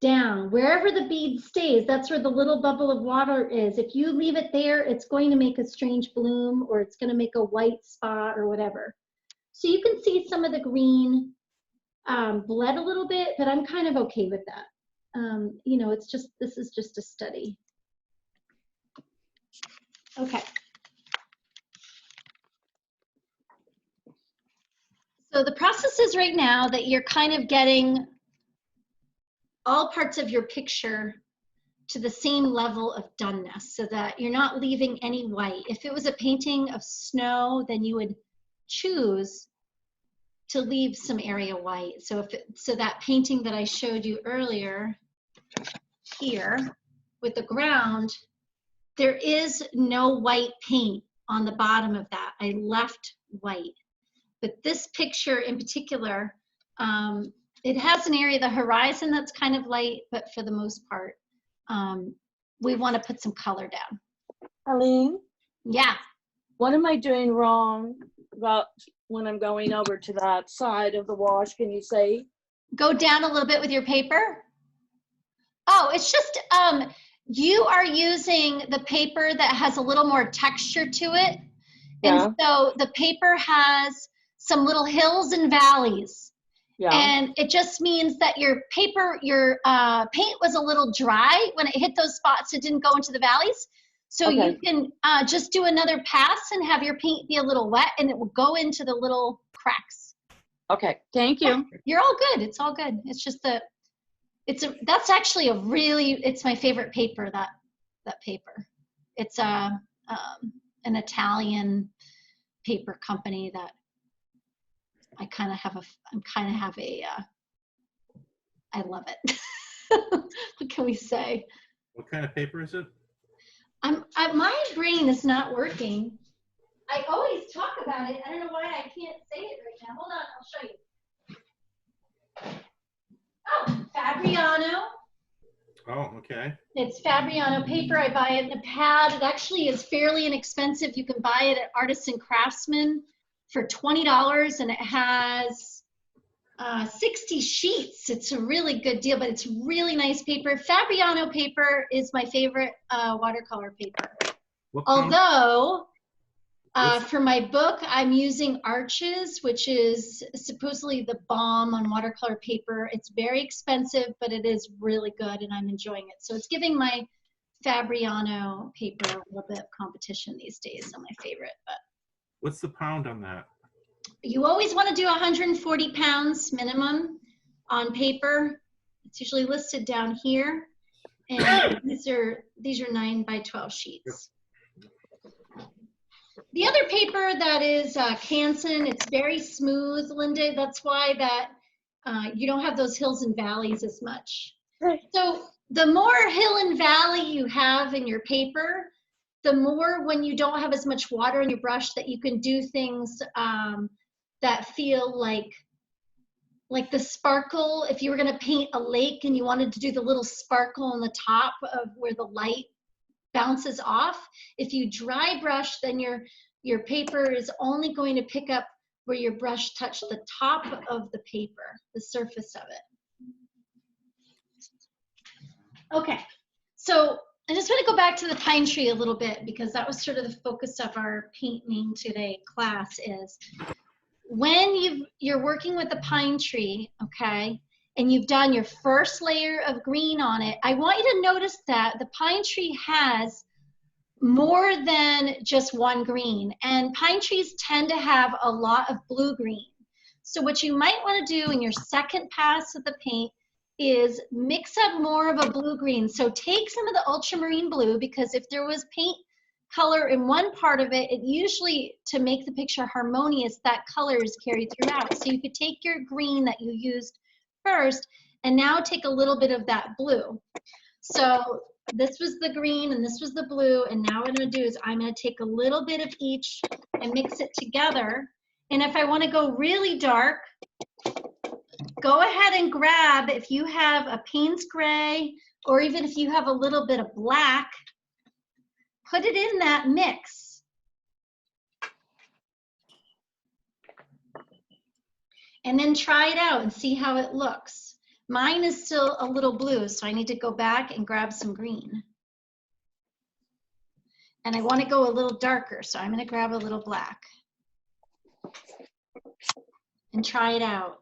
down. Wherever the bead stays, that's where the little bubble of water is. If you leave it there, it's going to make a strange bloom, or it's going to make a white spot or whatever. So you can see some of the green bled a little bit, but I'm kind of okay with that. You know, it's just, this is just a study. Okay. So the process is right now that you're kind of getting all parts of your picture to the same level of doneness so that you're not leaving any white. If it was a painting of snow, then you would choose to leave some area white. So so that painting that I showed you earlier here with the ground, there is no white paint on the bottom of that. I left white. But this picture in particular, it has an area of the horizon that's kind of light, but for the most part, we want to put some color down. Eileen, Yeah. what am I doing wrong about when I'm going over to that side of the wash? Can you say? Go down a little bit with your paper. Oh, it's just, you are using the paper that has a little more texture to it. Yeah. And so the paper has some little hills and valleys. Yeah. And it just means that your paper, your paint was a little dry. When it hit those spots, it didn't go into the valleys. So Okay. you can just do another pass and have your paint be a little wet, and it will go into the little cracks. Okay, thank you. You're all good. It's all good. It's just that that's actually it's my favorite paper, that paper. It's an Italian paper company that I kind of have I love it. What can we say? What kind of paper is it? My brain is not working. I always talk about it. I don't know why I can't say it right now. Hold on, I'll show you. Oh, Fabriano. Oh, okay. It's Fabriano paper. I buy it in a pad. It actually is fairly inexpensive. You can buy it at Artisan Craftsman for $20, and it has 60 sheets. It's a really good deal, but it's really nice paper. Fabriano paper is my favorite watercolor paper. Although, for my book, I'm using Arches, which is supposedly the bomb on watercolor paper. It's very expensive, but it is really good, and I'm enjoying it. So it's giving my Fabriano paper a little bit of competition these days on my favorite. But what's the pound on that? you always want to do 140 pounds minimum on paper. It's usually listed down here. And these are 9 by 12 sheets. The other paper that is Canson, it's very smooth, Linda. That's why that you don't have those hills and valleys as much. So the more hill and valley you have in your paper, the more when you don't have as much water in your brush that you can do things that feel like the sparkle. If you were going to paint a lake and you wanted to do the little sparkle on the top of where the light bounces off, if you dry brush, then your paper is only going to pick up where your brush touched the top of the paper, the surface of it. Okay, so I just want to go back to the pine tree a little bit, because that was sort of the focus of our painting today class. Is when you're working with a pine tree, okay, and you've done your first layer of green on it, I want you to notice that the pine tree has more than just one green, and pine trees tend to have a lot of blue-green. So what you might want to do in your second pass of the paint is mix up more of a blue-green. So take some of the ultramarine blue, because if there was paint color in one part of it, it usually, to make the picture harmonious, that color is carried throughout. So you could take your green that you used first and now take a little bit of that blue. So this was the green and this was the blue, and now what I'm going to do is I'm going to take a little bit of each and mix it together. And if I want to go really dark, go ahead and grab, if you have a Payne's gray, or even if you have a little bit of black, put it in that mix. And then try it out and see how it looks. Mine is still a little blue, so I need to go back and grab some green. And I want to go a little darker, so I'm going to grab a little black. And try it out.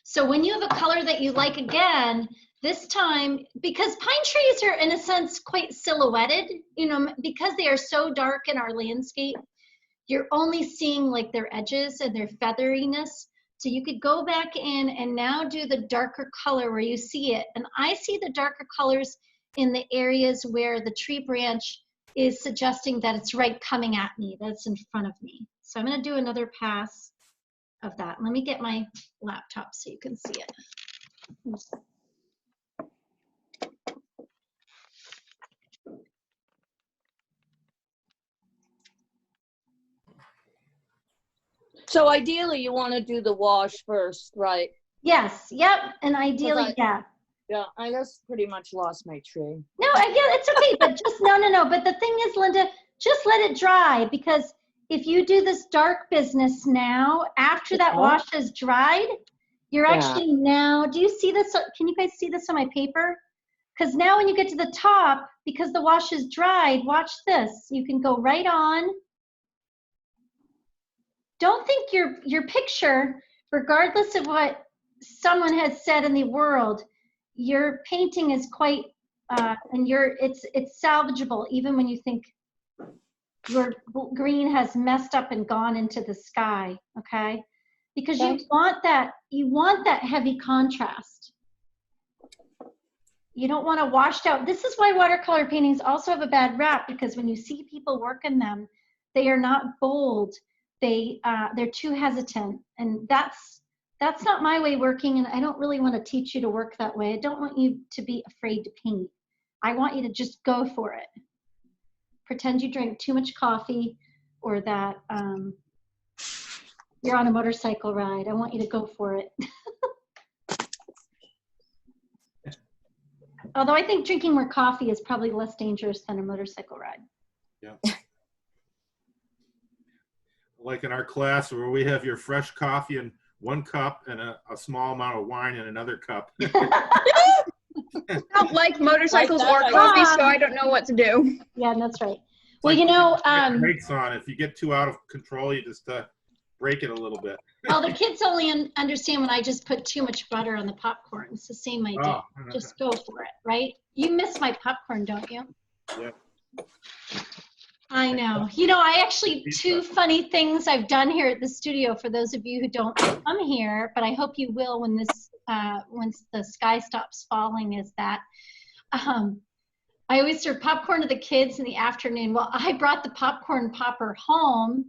So when you have a color that you like again, this time, because pine trees are in a sense quite silhouetted, you know, because they are so dark in our landscape, you're only seeing like their edges and their featheriness. So you could go back in and now do the darker color where you see it. And I see the darker colors in the areas where the tree branch is suggesting that it's right coming at me, that's in front of me. So I'm going to do another pass of that. Let me get my laptop so you can see it. So ideally, you want to do the wash first, right? Yes, yep, and ideally, yeah. Yeah, I just pretty much lost my tree. No, yeah, it's okay, but just, no. But the thing is, Linda, just let it dry, because if you do this dark business now, after that wash is dried, you're actually now, do you see this? Can you guys see this on my paper? Because now when you get to the top, because the wash is dried, watch this. You can go right on. Don't think your picture, regardless of what someone has said in the world, your painting is quite, and it's salvageable, even when you think your green has messed up and gone into the sky, okay? Because you want that heavy contrast. You don't want to washed out. This is why watercolor paintings also have a bad rap, because when you see people work in them, they are not bold. They're too hesitant, and that's not my way working, and I don't really want to teach you to work that way. I don't want you to be afraid to paint. I want you to just go for it. Pretend you drank too much coffee, or that you're on a motorcycle ride. I want you to go for it. Although I think drinking more coffee is probably less dangerous than a motorcycle ride. Yeah. Like in our class where we have your fresh coffee in one cup and a small amount of wine in another cup. I don't like motorcycles or coffee, so I don't know what to do. Yeah, that's right. It's well, like you know, brakes on. If you get too out of control, you just break it a little bit. well, the kids only understand when I just put too much butter on the popcorn. It's the same idea. Oh. Just go for it, right? You miss my popcorn, don't you? Yeah. I know. You know, I actually, two funny things I've done here at the studio for those of you who don't come here, but I hope you will when this, once the sky stops falling, is that I always serve popcorn to the kids in the afternoon. Well, I brought the popcorn popper home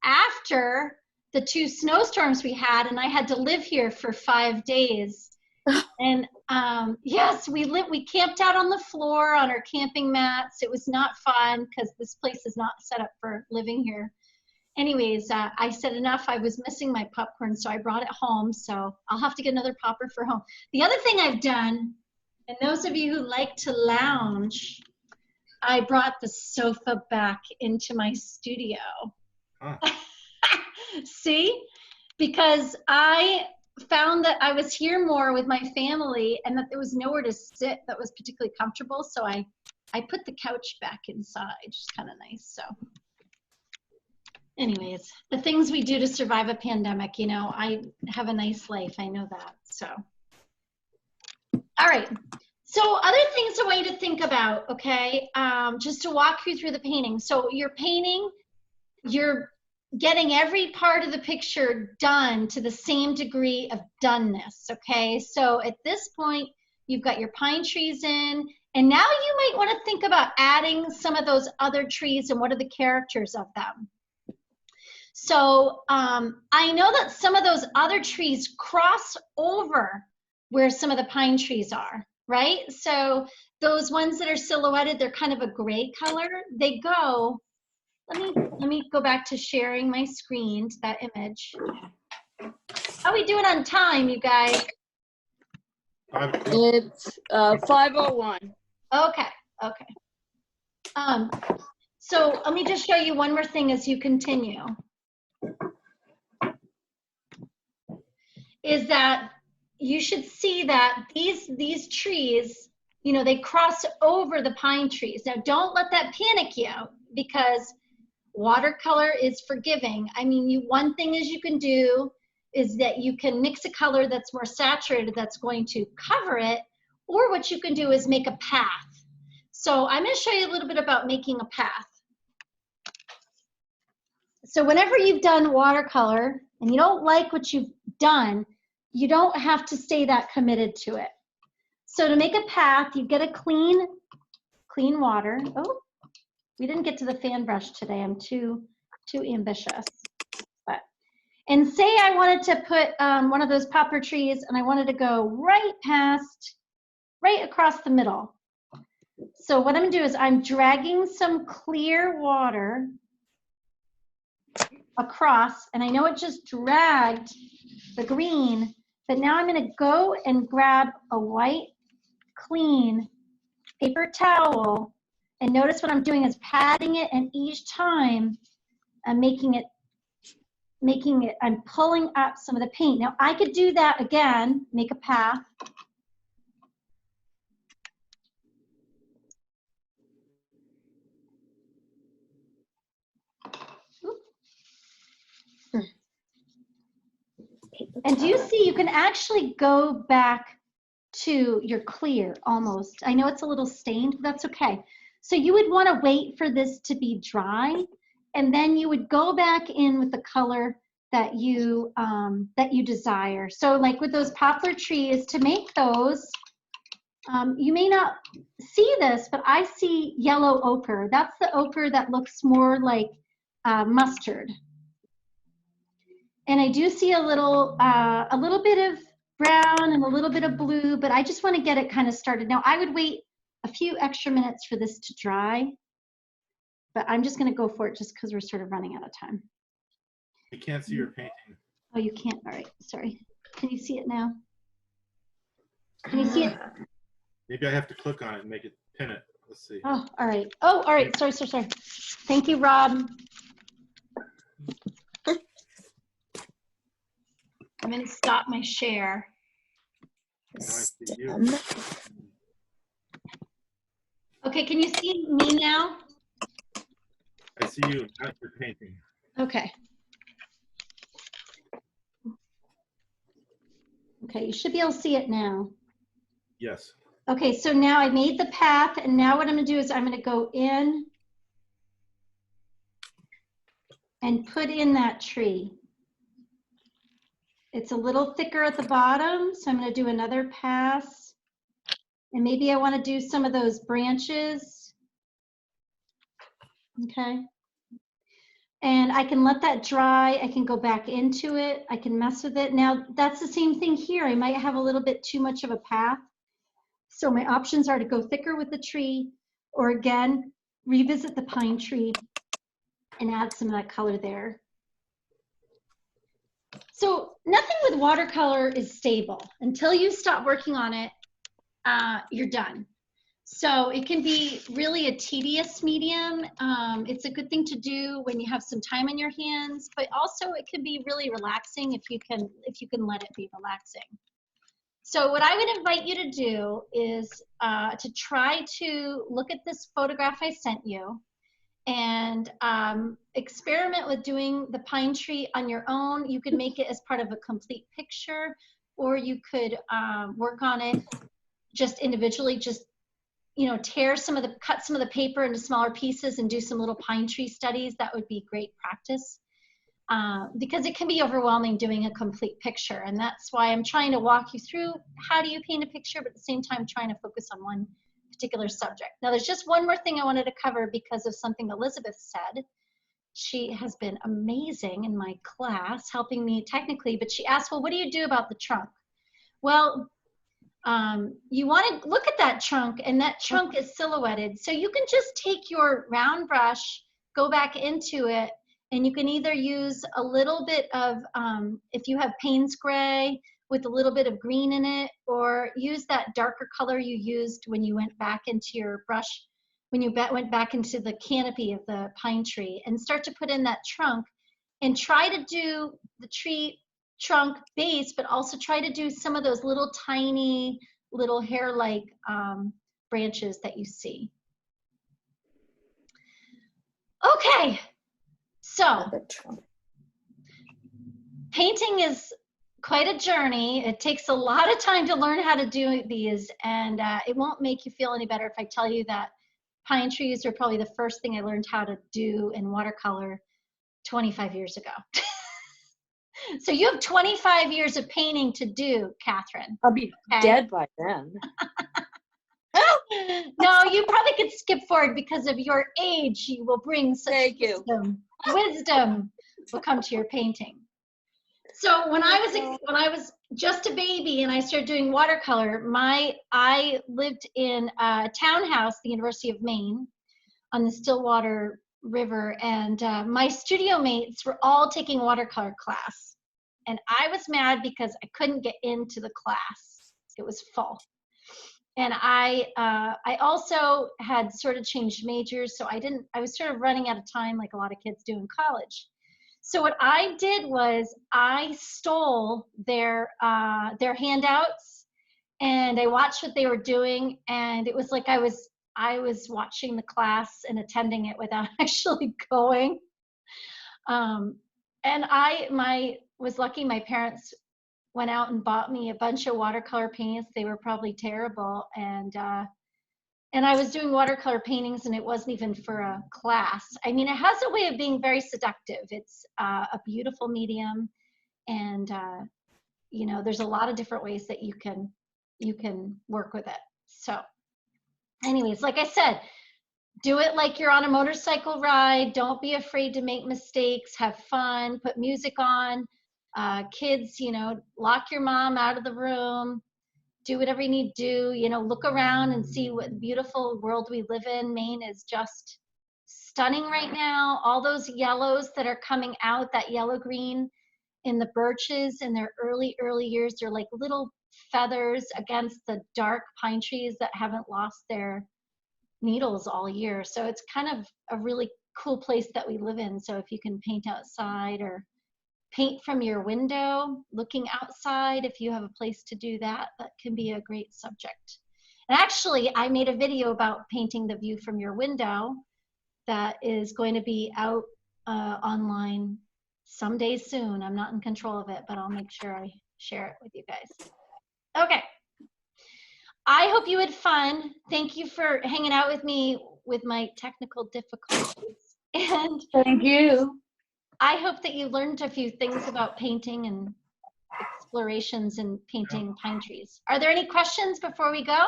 after the 2 snowstorms we had, and I had to live here for 5 days. And yes, we camped out on the floor on our camping mats. It was not fun because this place is not set up for living here. Anyways, I said enough. I was missing my popcorn, so I brought it home. So I'll have to get another popper for home. The other thing I've done, and those of you who like to lounge, I brought the sofa back into my studio. Huh. See? Because I found that I was here more with my family and that there was nowhere to sit that was particularly comfortable. So I put the couch back inside, which is kind of nice. So anyways, the things we do to survive a pandemic, you know, I have a nice life. I know that. So, all right. So other things I want you to think about, okay, just to walk you through the painting. So you're painting, you're getting every part of the picture done to the same degree of doneness, okay? So at this point, you've got your pine trees in, and now you might want to think about adding some of those other trees and what are the characters of them. So I know that some of those other trees cross over where some of the pine trees are, right? So those ones that are silhouetted, they're kind of a gray color. They go, let me go back to sharing my screen to that image. How we doing on time, you guys? It's 5:01. Okay, okay. So let me just show you one more thing as you continue. Is that you should see that these trees, you know, they cross over the pine trees. Now don't let that panic you, because watercolor is forgiving. I mean, one thing is you can do is that you can mix a color that's more saturated that's going to cover it, or what you can do is make a path. So I'm going to show you a little bit about making a path. So whenever you've done watercolor and you don't like what you've done, you don't have to stay that committed to it. So to make a path, you get a clean water. Oh, we didn't get to the fan brush today. I'm too ambitious. And say I wanted to put one of those poplar trees and I wanted to go right across the middle. So what I'm gonna do is I'm dragging some clear water across, and I know it just dragged the green, but now I'm gonna go and grab a white, clean paper towel, and notice what I'm doing is patting it, and each time I'm making it, I'm pulling up some of the paint. Now I could do that again, make a path. And do you see, you can actually go back to your clear almost. I know it's a little stained, but that's okay. So you would want to wait for this to be dry, and then you would go back in with the color that you desire. So like with those poplar trees, to make those, you may not see this, but I see yellow ochre. That's the ochre that looks more like mustard. And I do see a little bit of brown and a little bit of blue, but I just want to get it kind of started. Now I would wait a few extra minutes for this to dry, but I'm just going to go for it just because we're sort of running out of time. I can't see your painting. Oh, you can't. All right, sorry. Can you see it now? Can you see it? Maybe I have to click on it and make it pin it. Let's see. Oh, all right. Oh, all right. Sorry. Thank you, Rob. I'm going to stop my share. Now I see you. Okay, can you see me now? I see you, not your painting. Okay. Okay, you should be able to see it now. Yes. Okay, so now I made the path, and now what I'm going to do is I'm going to go in and put in that tree. It's a little thicker at the bottom, so I'm going to do another pass. And maybe I want to do some of those branches. Okay. And I can let that dry. I can go back into it. I can mess with it. Now, that's the same thing here. I might have a little bit too much of a path. So my options are to go thicker with the tree, or again, revisit the pine tree and add some of that color there. So nothing with watercolor is stable. Until you stop working on it, you're done. So it can be really a tedious medium. It's a good thing to do when you have some time on your hands, but also it can be really relaxing if you can let it be relaxing. So what I would invite you to do is to try to look at this photograph I sent you and experiment with doing the pine tree on your own. You could make it as part of a complete picture, or you could work on it just individually, just, you know, cut some of the paper into smaller pieces and do some little pine tree studies. That would be great practice. Because it can be overwhelming doing a complete picture. And that's why I'm trying to walk you through how do you paint a picture, but at the same time trying to focus on one particular subject. Now there's just one more thing I wanted to cover because of something Elizabeth said. She has been amazing in my class, helping me technically, but she asked, well, what do you do about the trunk? Well, you want to look at that trunk, and that trunk is silhouetted. So you can just take your round brush, go back into it, and you can either use a little bit of, if you have Payne's gray with a little bit of green in it, or use that darker color you used when you went back into your brush, when you went back into the canopy of the pine tree, and start to put in that trunk and try to do the tree trunk base, but also try to do some of those little tiny little hair-like branches that you see. Okay. So, painting is quite a journey. It takes a lot of time to learn how to do these, and it won't make you feel any better if I tell you that pine trees are probably the first thing I learned how to do in watercolor 25 years ago. So you have 25 years of painting to do, Catherine. I'll be dead by then. No, you probably could skip forward because of your age. You will bring such wisdom. Wisdom will come to your painting. So when I was just a baby and I started doing watercolor, I lived in a townhouse, the University of Maine, on the Stillwater River, and my studio mates were all taking watercolor class, and I was mad because I couldn't get into the class. It was full. And I also had sort of changed majors, so I was sort of running out of time like a lot of kids do in college. So what I did was I stole their handouts, and I watched what they were doing, and it was like I was watching the class and attending it without actually going. And I was lucky my parents went out and bought me a bunch of watercolor paints. They were probably terrible, and I was doing watercolor paintings, and it wasn't even for a class. I mean, it has a way of being very seductive. It's a beautiful medium, and you know, there's a lot of different ways that you can work with it. So anyways, like I said, do it like you're on a motorcycle ride. Don't be afraid to make mistakes. Have fun. Put music on. Kids, you know, lock your mom out of the room. Do whatever you need to do. You know, look around and see what beautiful world we live in. Maine is just stunning right now. All those yellows that are coming out, that yellow green in the birches in their early years, they're like little feathers against the dark pine trees that haven't lost their needles all year. So it's kind of a really cool place that we live in. So if you can paint outside or paint from your window, looking outside, if you have a place to do that, that can be a great subject. And actually, I made a video about painting the view from your window that is going to be out online someday soon. I'm not in control of it, but I'll make sure I share it with you guys. Okay. I hope you had fun. Thank you for hanging out with me with my technical difficulties. And Thank you. I hope that you learned a few things about painting and explorations in painting pine trees. Are there any questions before we go?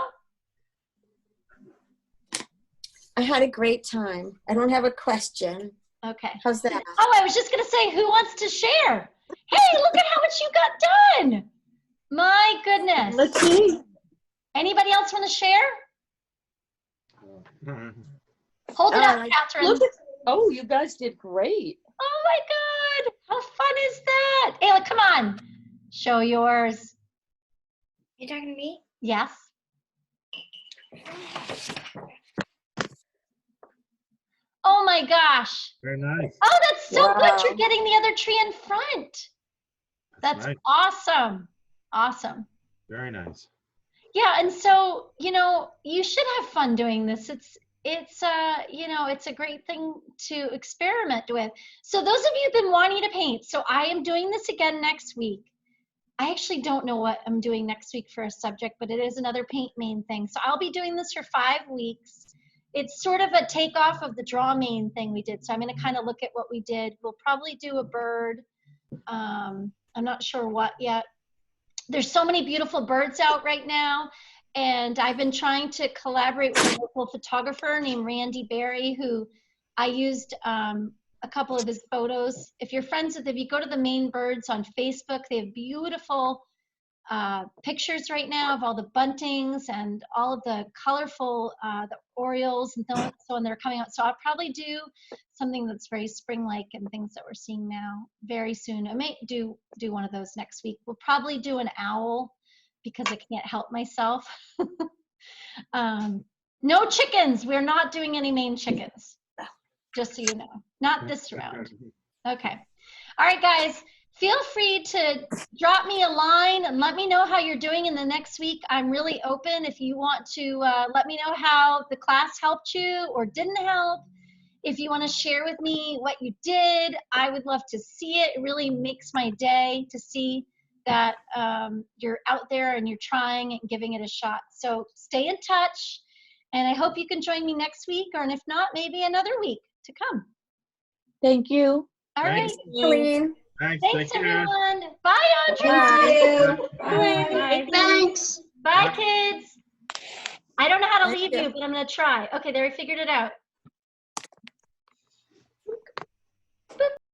I had a great time. I don't have a question. Okay. How's that? Oh, I was just going to say, who wants to share? Hey, look at how much you got done. My goodness. Let's see. Anybody else want to share? Hold it up, Catherine. Look at, oh, you guys did great. Oh my God, how fun is that? Ayla, come on, show yours. You talking to me? Yes. Oh my gosh. Very nice. Oh, that's so Wow. good. You're getting the other tree in front. That's nice. awesome. Awesome. Very nice. Yeah, and so, you know, you should have fun doing this. It's you know, it's a great thing to experiment with. So those of you who've been wanting to paint, so I am doing this again next week. I actually don't know what I'm doing next week for a subject, but it is another Paint Maine thing. So I'll be doing this for 5 weeks. It's sort of a takeoff of the Draw Maine thing we did. So I'm going to kind of look at what we did. We'll probably do a bird. I'm not sure what yet. There's so many beautiful birds out right now. And I've been trying to collaborate with a local photographer named Randy Berry, who I used a couple of his photos. If you're friends with him, if you go to the Maine Birds on Facebook, they have beautiful pictures right now of all the buntings and all of the colorful the orioles and so on that are coming out. So I'll probably do something that's very spring-like and things that we're seeing now very soon. I may do one of those next week. We'll probably do an owl because I can't help myself. No chickens. We're not doing any Maine chickens, just so you know. Not this round. Okay. All right, guys. Feel free to drop me a line and let me know how you're doing in the next week. I'm really open if you want to let me know how the class helped you or didn't help. If you want to share with me what you did, I would love to see it. It really makes my day to see that you're out there and you're trying and giving it a shot. So stay in touch, and I hope you can join me next week, or if not, maybe another week to come. Thank you. All right. Thanks. Colleen. Thanks. Thanks, Take care. everyone. Bye, Audrey. Bye. Thanks. Bye, kids. I don't know how to Thank leave you. you, but I'm going to try. Okay, there, I figured it out.